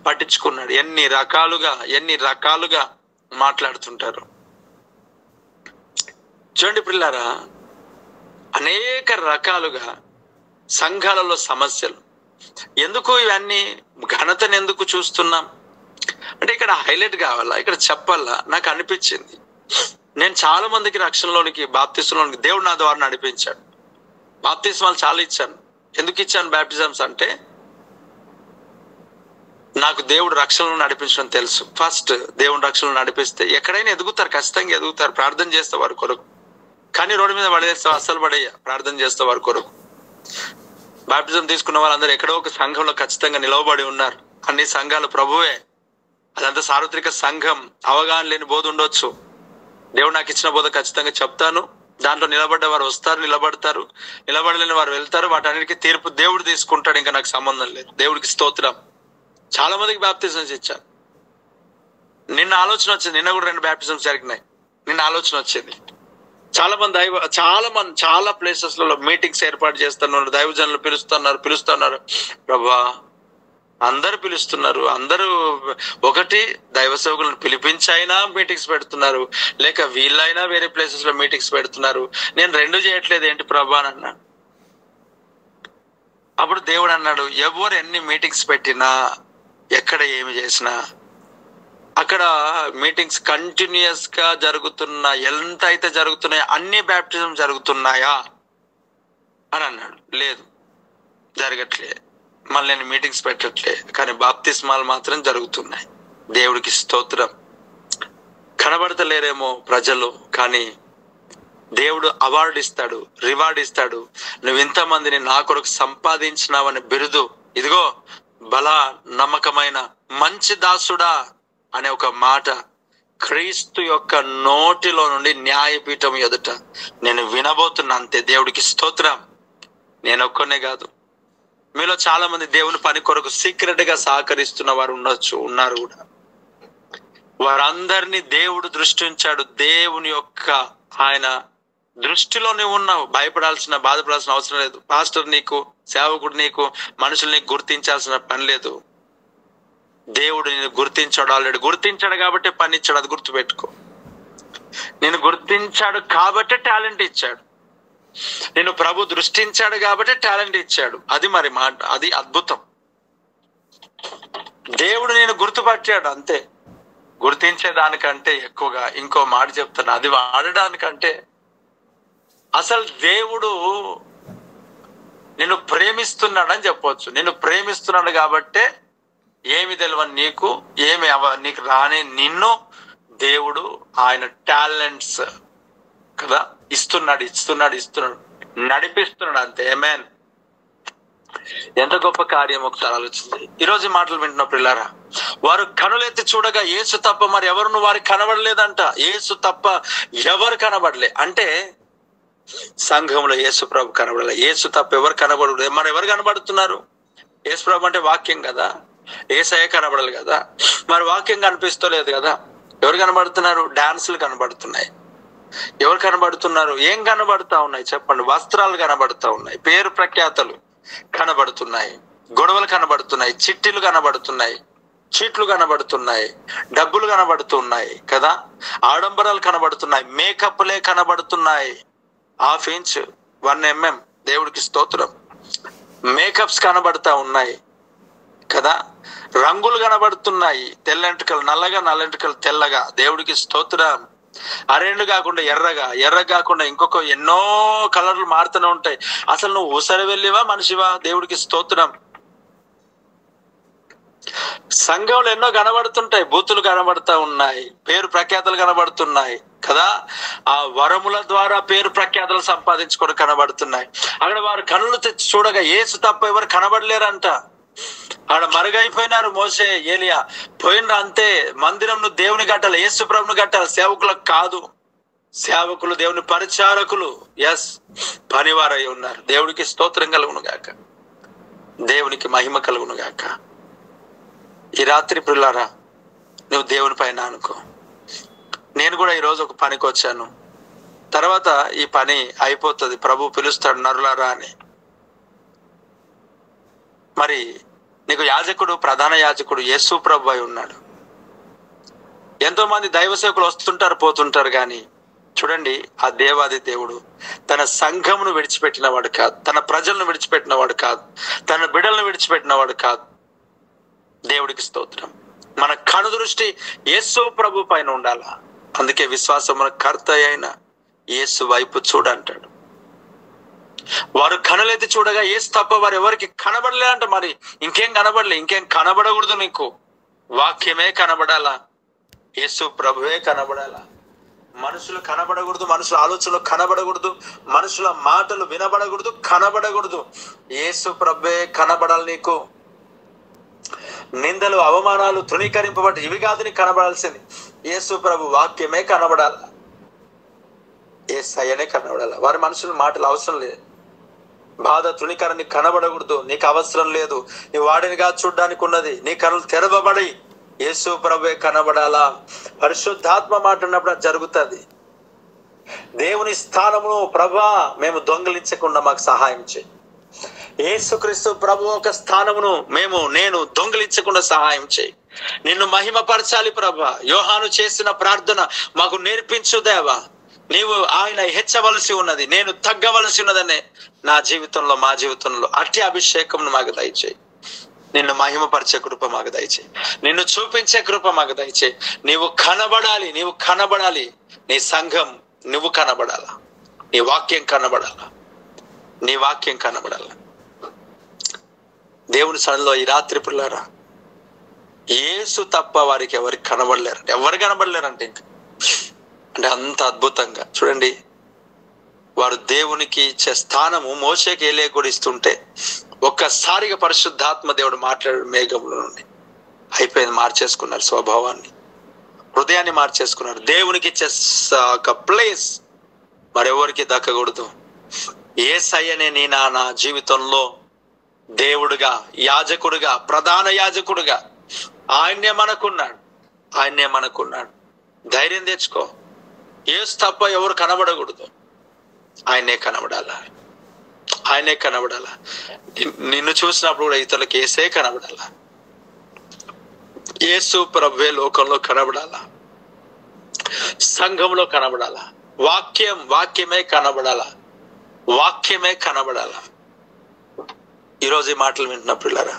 పట్టించుకున్నాడు. ఎన్ని రకాలుగా మాట్లాడుతుంటారు చూడండి పిల్లారా. అనేక రకాలుగా సంఘాలలో సమస్యలు. ఎందుకు ఇవన్నీ? ఘనతను ఎందుకు చూస్తున్నాం అంటే ఇక్కడ హైలైట్ కావాలా, ఇక్కడ చెప్పాలా. నాకు అనిపించింది, నేను చాలా మందికి రక్షణలోనికి, బాప్తిస్మలోనికి దేవుడు నా ద్వారా నడిపించాడు. బాప్తిస్మాలు చాలా ఇచ్చాను. ఎందుకు ఇచ్చాను బాప్టిజమ్స్ అంటే, నాకు దేవుడు రక్షణలో నడిపించడం తెలుసు. ఫస్ట్ దేవుడు రక్షణలో నడిపిస్తే ఎక్కడైనా ఎదుగుతారు, ఖచ్చితంగా ఎదుగుతారు. ప్రార్థన చేస్తే వారి కొరకు. కానీ రోడ్డు మీద పడేస్తావు, అస్సలు పడేయ. ప్రార్థన చేస్తే వారి కొరకు. బాప్టిజం తీసుకున్న వాళ్ళందరూ ఎక్కడో ఒక సంఘంలో ఖచ్చితంగా నిలవబడి ఉన్నారు. అన్ని సంఘాలు ప్రభువే, అదంతా సార్వత్రిక సంఘం. అవగాహన లేని బోధ ఉండొచ్చు. దేవుడు నాకు ఇచ్చిన బోధ ఖచ్చితంగా చెప్తాను. దాంట్లో నిలబడ్డ వారు వస్తారు, నిలబడతారు, నిలబడలేని వారు వెళ్తారు. వాటన్నిటికీ తీర్పు దేవుడు తీసుకుంటాడు. ఇంకా నాకు సంబంధం లేదు. దేవుడికి స్తోత్రం. చాలా మందికి బాప్టిజమ్స్ ఇచ్చారు. నిన్న ఆలోచన వచ్చింది, నిన్న కూడా 2 బాప్టిజమ్స్ జరిగినాయి. నిన్న ఆలోచన వచ్చింది, చాలా ప్లేసెస్ లలో మీటింగ్స్ ఏర్పాటు చేస్తున్నారు, దైవజనులు పిలుస్తున్నారు. ప్రభా, అందరు పిలుస్తున్నారు, అందరూ ఒకటి దైవ సేవకులను పిలిపించైనా మీటింగ్స్ పెడుతున్నారు, లేక వీళ్ళైనా వేరే ప్లేసెస్ లో మీటింగ్స్ పెడుతున్నారు. నేను 2 చేయట్లేదు ఏంటి ప్రభా అని అన్నాడు. అప్పుడు దేవుడు అన్నాడు, ఎవరు ఎన్ని మీటింగ్స్ పెట్టినా, ఎక్కడ ఏమి చేసినా, అక్కడ మీటింగ్స్ కంటిన్యూస్ గా జరుగుతున్నా, ఎంత అయితే జరుగుతున్నాయో అన్ని బ్యాప్టిజం జరుగుతున్నాయా అని అన్నాడు. లేదు, జరగట్లే. మళ్ళీ నేను మీటింగ్స్ పెట్టట్లే, కానీ బాప్తిస్మాలు మాత్రం జరుగుతున్నాయి. దేవుడికి స్తోత్రం. కనబడతలేరేమో ప్రజలు, కానీ దేవుడు అవార్డు ఇస్తాడు, రివార్డు ఇస్తాడు. నువ్వు ఇంతమందిని నా కొరకు సంపాదించినావని బిరుదు. ఇదిగో బల నమ్మకమైన మంచి దాసుడా అనే ఒక మాట క్రీస్తు యొక్క నోటిలో నుండి న్యాయపీఠం ఎదుట నేను వినబోతున్నా. అంతే. దేవుడికి స్తోత్రం. నేను ఒక్కనే కాదు, మీలో చాలా మంది దేవుని పని కొరకు సీక్రెట్ గా సహకరిస్తున్న వారు ఉన్నారు కూడా. వారందరినీ దేవుడు దృష్టి ఉంచాడు. దేవుని యొక్క ఆయన దృష్టిలో నువ్వు ఉన్నావు. భయపడాల్సిన, బాధపడాల్సిన అవసరం లేదు. పాస్టర్ నీకు, సేవకుడు నీకు, మనుషులు నీకు గుర్తించాల్సిన పని లేదు. దేవుడు నేను గుర్తించాడు. ఆల్రెడీ గుర్తించాడు కాబట్టి పని ఇచ్చాడు. అది గుర్తుపెట్టుకో. నేను గుర్తించాడు కాబట్టే టాలెంట్ ఇచ్చాడు. నేను ప్రభు దృష్టించాడు కాబట్టి టాలెంట్ ఇచ్చాడు. అది మరి మాట, అది అద్భుతం. దేవుడు నేను గుర్తుపట్టాడు, అంతే. గుర్తించేదానికంటే ఎక్కువగా ఇంకో మాట చెప్తాను, అది వాడడానికంటే అసలు దేవుడు నిన్ను ప్రేమిస్తున్నాడని చెప్పవచ్చు. నిన్ను ప్రేమిస్తున్నాడు కాబట్టే ఏమి తెలియని నీకు, నీకు రాని నిన్ను దేవుడు ఆయన టాలెంట్స్ కదా ఇస్తున్నాడు, నడిపిస్తున్నాడు. అంతే. ఆమేన్. ఎంత గొప్ప కార్యం ఒకసారి ఆలోచించి. ఈరోజు మాటలు వింటున్న పిల్లారా, వారు కనులెత్తి చూడగా యేసు తప్ప మరి ఎవరును వారికి కనబడలేదంట. యేసు తప్ప ఎవరు కనబడలే అంటే సంఘంలో యేసు ప్రభు కనబడలే. యేసు తప్ప ఎవరు కనబడలేదు. మరి ఎవరు కనబడుతున్నారు? యేసు ప్రభు అంటే వాక్యం కదా, యేసయ్య కనబడాలి కదా. మరి వాక్యం కనిపిస్తలేదు కదా. ఎవరు కనబడుతున్నారు? డాన్సులు కనబడుతున్నాయి. ఎవరు కనబడుతున్నారు? ఏం కనబడుతా ఉన్నాయి చెప్పండి? వస్త్రాలు కనబడుతూ ఉన్నాయి, పేరు ప్రఖ్యాతలు కనబడుతున్నాయి, గొడవలు కనబడుతున్నాయి, చిట్టీలు కనబడుతున్నాయి, చీట్లు కనబడుతున్నాయి, డబ్బులు కనబడుతున్నాయి కదా, ఆడంబరాలు కనబడుతున్నాయి, మేకప్లే కనబడుతున్నాయి. 1/2 ఇంచ్ 1 mm, దేవుడికి స్తోత్రం. మేకప్స్ కనబడతా ఉన్నాయి కదా, రంగులు కనబడుతున్నాయి, తెల్లంటికలు నల్లగా, నల్లంటికలు తెల్లగా, దేవుడికి స్తోత్రం. అరేండు కాకుండా ఎర్రగా, ఎర్ర కాకుండా ఇంకొక ఎన్నో కలర్లు మారుతూనే ఉంటాయి. అసలు నువ్వు ఊసరి వెళ్ళివా మనిషివా? దేవుడికి స్తోత్రం. సంఘంలో ఎన్నో కనబడుతుంటాయి, బూతులు కనబడుతూ ఉన్నాయి, పేరు ప్రఖ్యాతలు కనబడుతున్నాయి కదా. ఆ వరముల ద్వారా పేరు ప్రఖ్యాతలు సంపాదించుకొని కనబడుతున్నాయి. అక్కడ వారు కనులు తెచ్చి చూడగా యేసు తప్ప ఎవరు కనబడలేరంట. ఆడ మరుగైపోయినారు మోసే, ఏలియా పోయినరు అంతే. మందిరం నువ్వు దేవుని కట్టాలి, యేసు ప్రభుని కట్టాలి, సేవకులకు కాదు. సేవకులు దేవుని పరిచారకులు, ఎస్, పనివారై ఉన్నారు. దేవుడికి స్తోత్రం కలుగును గాక, దేవునికి మహిమ కలుగును గాక. ఈ రాత్రి పిల్లారా, నువ్వు దేవుని పైన అనుకో. నేను కూడా ఈరోజు ఒక పనికి వచ్చాను, తర్వాత ఈ పని అయిపోతుంది, ప్రభు పిలుస్తాడు నరులారా అని. మరి నీకు యాజకుడు, ప్రధాన యాజకుడు యేసు ప్రభు అయి ఉన్నాడు. ఎంతో మంది దైవ సేవకులు వస్తుంటారు పోతుంటారు, కానీ చూడండి, ఆ దేవాది దేవుడు తన సంఘమును విడిచిపెట్టిన వాడు కాదు, తన ప్రజలను విడిచిపెట్టిన వాడు కాదు, తన బిడ్డలను విడిచిపెట్టిన వాడు కాదు. దేవుడికి స్తోత్రం. మన కను దృష్టి యేసు ప్రభు పైన ఉండాల. అందుకే విశ్వాసం మన కర్త అయిన యేసు వైపు చూడంటాడు. వారు కనులెత్తి చూడగా యేసు తప్ప వారు ఎవరికి కనబడలే అంట. మరి ఇంకేం కనబడలే, ఇంకేం కనబడకూడదు. నీకు వాక్యమే కనబడాలా, యేసు ప్రభువే కనబడాలా. మనుషులు కనబడకూడదు, మనుషుల ఆలోచనలు కనబడకూడదు, మనుషుల మాటలు వినబడకూడదు, కనబడకూడదు. యేసు ప్రభువే కనబడాలి నీకు. నిందలు, అవమానాలు, తృణీకరింపబట్టి ఇవి కాదు నీకు కనబడాల్సింది. యేసు ప్రభు వాక్యమే కనబడాల, యేసయ్యనే కనబడాల. వారి మనుషుల మాటలు అవసరం లేదు. బాధ, తృణీకరణ నీకు కనబడకూడదు, నీకు అవసరం లేదు. నీ వాడినిగా చూడ్డానికి ఉన్నది. నీ కనులు తెరవబడి యేసు ప్రభువే కనబడాలా. పరిశుద్ధాత్మ మాట ఉన్నప్పుడు అది జరుగుతుంది. దేవుని స్థానమును ప్రభా మేము దొంగిలించకుండా మాకు సహాయం చేయి. యేసుక్రీస్తు ప్రభు ఒక స్థానమును నేను దొంగిలించకుండా సహాయం చేయి. నిన్ను మహిమపరచాలి ప్రభా. యోహాను చేసిన ప్రార్థన మాకు నేర్పించు దేవా. నీవు ఆయన హెచ్చవలసి ఉన్నది, నేను తగ్గవలసి ఉన్నదనే నా జీవితంలో, మా జీవితంలో అట్టి అభిషేకం మాకు దయచేయి. నిన్ను మహిమపరిచే కృప మాకు దయచేయి, నిన్ను చూపించే కృప మాకు దయచేయి. నీవు కనబడాలి, నీవు కనబడాలి. నీ సంఘం నువ్వు కనబడాలా, నీ వాక్యం కనబడాలా, నీ వాక్యం కనబడాలా. దేవుని సన్నిధిలో ఈ రాత్రి పిల్లారా, యేసు తప్ప వారికి ఎవరికి కనబడలేరు. ఎవరు కనబడలేరంటే ఇంకా అంటే అంత అద్భుతంగా చూడండి. వారు దేవునికి ఇచ్చే స్థానము మోషేకి ఏలియా కూడా ఇస్తుంటే ఒక్కసారిగా పరిశుద్ధాత్మ దేవుడు మాట్లాడాడు మేఘంలో నుండి. అయిపోయింది, మార్చేసుకున్నారు స్వభావాన్ని, హృదయాన్ని మార్చేసుకున్నారు. దేవునికి ఇచ్చే ఒక ప్లేస్ మరెవరికి దక్కకూడదు. యేసయ్యనే నా జీవితంలో దేవుడుగా, యాజకుడుగా, ప్రధాన యాజకుడుగా ఆయన్నే మనకున్నాడు, ఆయన్నే మనకున్నాడు. ధైర్యం తెచ్చుకో. యేసు తప్ప ఎవరు కనబడకూడదు, ఆయనే కనబడాలా, ఆయనే కనబడాలా. నిన్ను చూసినప్పుడు కూడా ఇతరులకు యేసే కనబడాలా. యేసు ప్రభువే లోకంలో కనబడాలా, సంఘంలో కనబడాలా. వాక్యమే కనబడాలా, వాక్యమే కనబడాలా. ఈరోజు ఈ మాటలు వింటున్నప్పుడు పిల్లరా,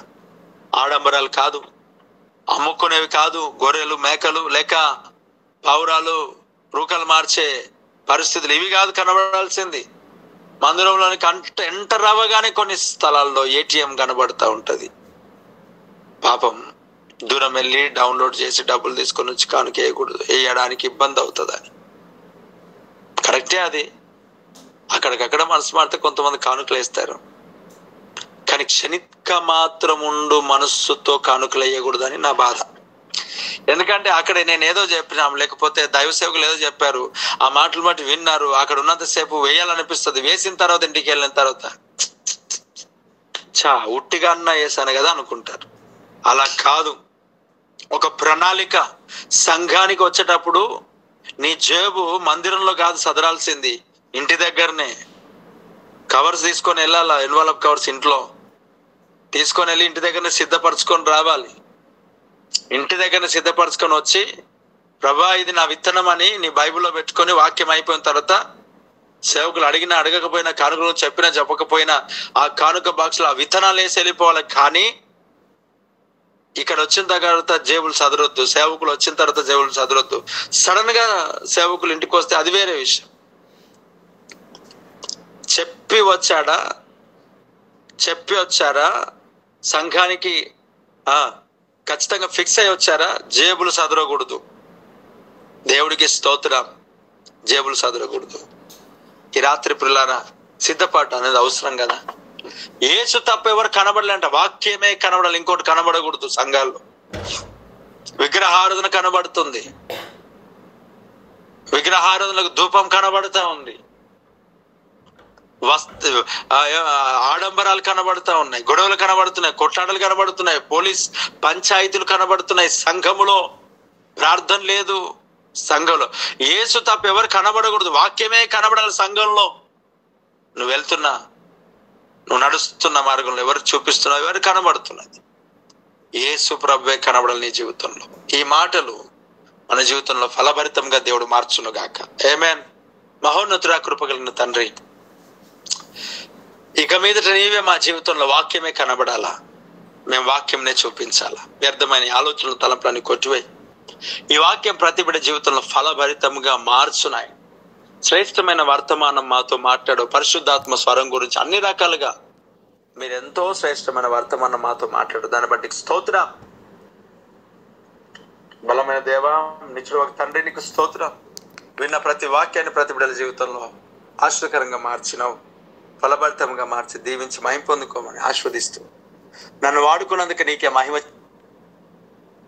ఆడంబరాలు కాదు, అమ్ముకునేవి కాదు, గొర్రెలు, మేకలు లేక పావురాలు, రూకలు మార్చే పరిస్థితులు ఇవి కాదు కనబడాల్సింది. మందిరంలోనికి ఎంటర్ అవ్వగానే కొన్ని స్థలాల్లో ఏటీఎం కనబడతా ఉంటది. పాపం దూరం వెళ్ళి డౌన్లోడ్ చేసి డబ్బులు తీసుకొని వచ్చి కానుక వేయడానికి ఇబ్బంది అవుతుందని. కరెక్టే అది. అక్కడికక్కడ మనసు మారితే కొంతమంది కానుకలు వేస్తారు, కానీ క్షణిక మాత్రం ఉండు మనస్సుతో కానుకలు వేయకూడదని నా బాధ. ఎందుకంటే అక్కడ నేను ఏదో చెప్పినాం, లేకపోతే దైవ సేవకులు ఏదో చెప్పారు, ఆ మాటలు బట్టి విన్నారు, అక్కడ ఉన్నంతసేపు వేయాలనిపిస్తుంది. వేసిన తర్వాత ఇంటికి వెళ్ళిన తర్వాత ఉట్టిగా అన్నా వేసాను కదా అనుకుంటారు. అలా కాదు. ఒక ప్రణాళిక, సంఘానికి వచ్చేటప్పుడు నీ జేబు మందిరంలో కాదు సదరాల్సింది, ఇంటి దగ్గరనే. కవర్స్ తీసుకొని వెళ్ళాలా, ఎన్వలప్ కవర్స్ ఇంట్లో తీసుకొని వెళ్ళి ఇంటి దగ్గరనే సిద్ధపరచుకొని రావాలి. ఇంటి దగ్గరనే సిద్ధపరచుకొని వచ్చి, ప్రభా ఇది నా విత్తనం అని నీ బైబిల్లో పెట్టుకొని వాక్యం అయిపోయిన తర్వాత సేవకులు అడిగినా అడగకపోయినా, కానుకలు చెప్పినా చెప్పకపోయినా ఆ కానుక బాక్స్ లో ఆ విత్తనాలు వేసి వెళ్ళిపోవాలి. కానీ ఇక్కడ వచ్చిన తర్వాత జేబులు సదరొద్దు, సేవకులు వచ్చిన తర్వాత జేబులు సదరొద్దు. సడన్ గా సేవకులు ఇంటికి వస్తే అది వేరే విషయం. చెప్పి వచ్చారా సంఘానికి ఖచ్చితంగా ఫిక్స్ అయి వచ్చారా, జేబులు సదరకూడదు. దేవుడికి స్తోత్రం. జేబులు సదరకూడదు. ఈ రాత్రి పిల్లారా సిద్ధపాటు అనేది అవసరం కదా. యేసు తప్ప ఎవరు కనబడలేంట, వాక్యమే కనబడాలి, ఇంకోటి కనబడకూడదు. సంఘాల్లో విగ్రహారాధన కనబడుతుంది, విగ్రహారాధనలకు ధూపం కనబడుతూ ఉంది, ఆడంబరాలు కనబడుతూ ఉన్నాయి, గొడవలు కనబడుతున్నాయి, కొట్లాటలు కనబడుతున్నాయి, పోలీస్ పంచాయతీలు కనబడుతున్నాయి. సంఘములో ప్రార్థన లేదు. సంఘంలో యేసు తప్ప ఎవరు కనబడకూడదు, వాక్యమే కనబడాలి. సంఘంలో నువ్వు వెళ్తున్నా, నువ్వు నడుస్తున్న మార్గంలో ఎవరు చూపిస్తున్నావు, ఎవరు కనబడుతున్నది, యేసు ప్రభువే కనబడాలి నీ జీవితంలో. ఈ మాటలు మన జీవితంలో ఫలభరితంగా దేవుడు మార్చును గాక. ఆమేన్. మహోన్నతుడా, కృప కలిగిన తండ్రి, ఇక మీదట నీవే మా జీవితంలో వాక్యమే కనబడాలా, మేము వాక్యంనే చూపించాలా. వ్యర్థమైన ఆలోచనలు తలంపులని కొట్టివేయి. ఈ వాక్యం ప్రతి బిడ్డ జీవితంలో ఫలభరితంగా మార్చున్నాయి. శ్రేష్టమైన వర్తమానం మాతో మాట్లాడు. పరిశుద్ధాత్మ స్వరం గురించి అన్ని రకాలుగా మీరు ఎంతో శ్రేష్టమైన వర్తమానం మాతో మాట్లాడు. దాన్ని బట్టి స్తోత్రం. బలమైన దేవా, నిత్యుడు ఒక తండ్రి, నీకు స్తోత్రం. విన్న ప్రతి వాక్యాన్ని ప్రతి బిడ్డల జీవితంలో ఆశ్చర్యకరంగా మార్చినావు, ఫలభరితంగా మార్చి దీవించి మహిమ పొందుకోమని ఆస్వాదిస్తూ నన్ను వాడుకున్నందుకు నీకే మహిమ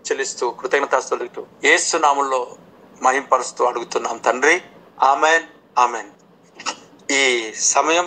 చెల్లిస్తూ కృతజ్ఞతాస్తుతులు యేసు నామములో మహిమపరుస్తూ అడుగుతున్నాం తండ్రి. Amen, amen. ఈ సమయం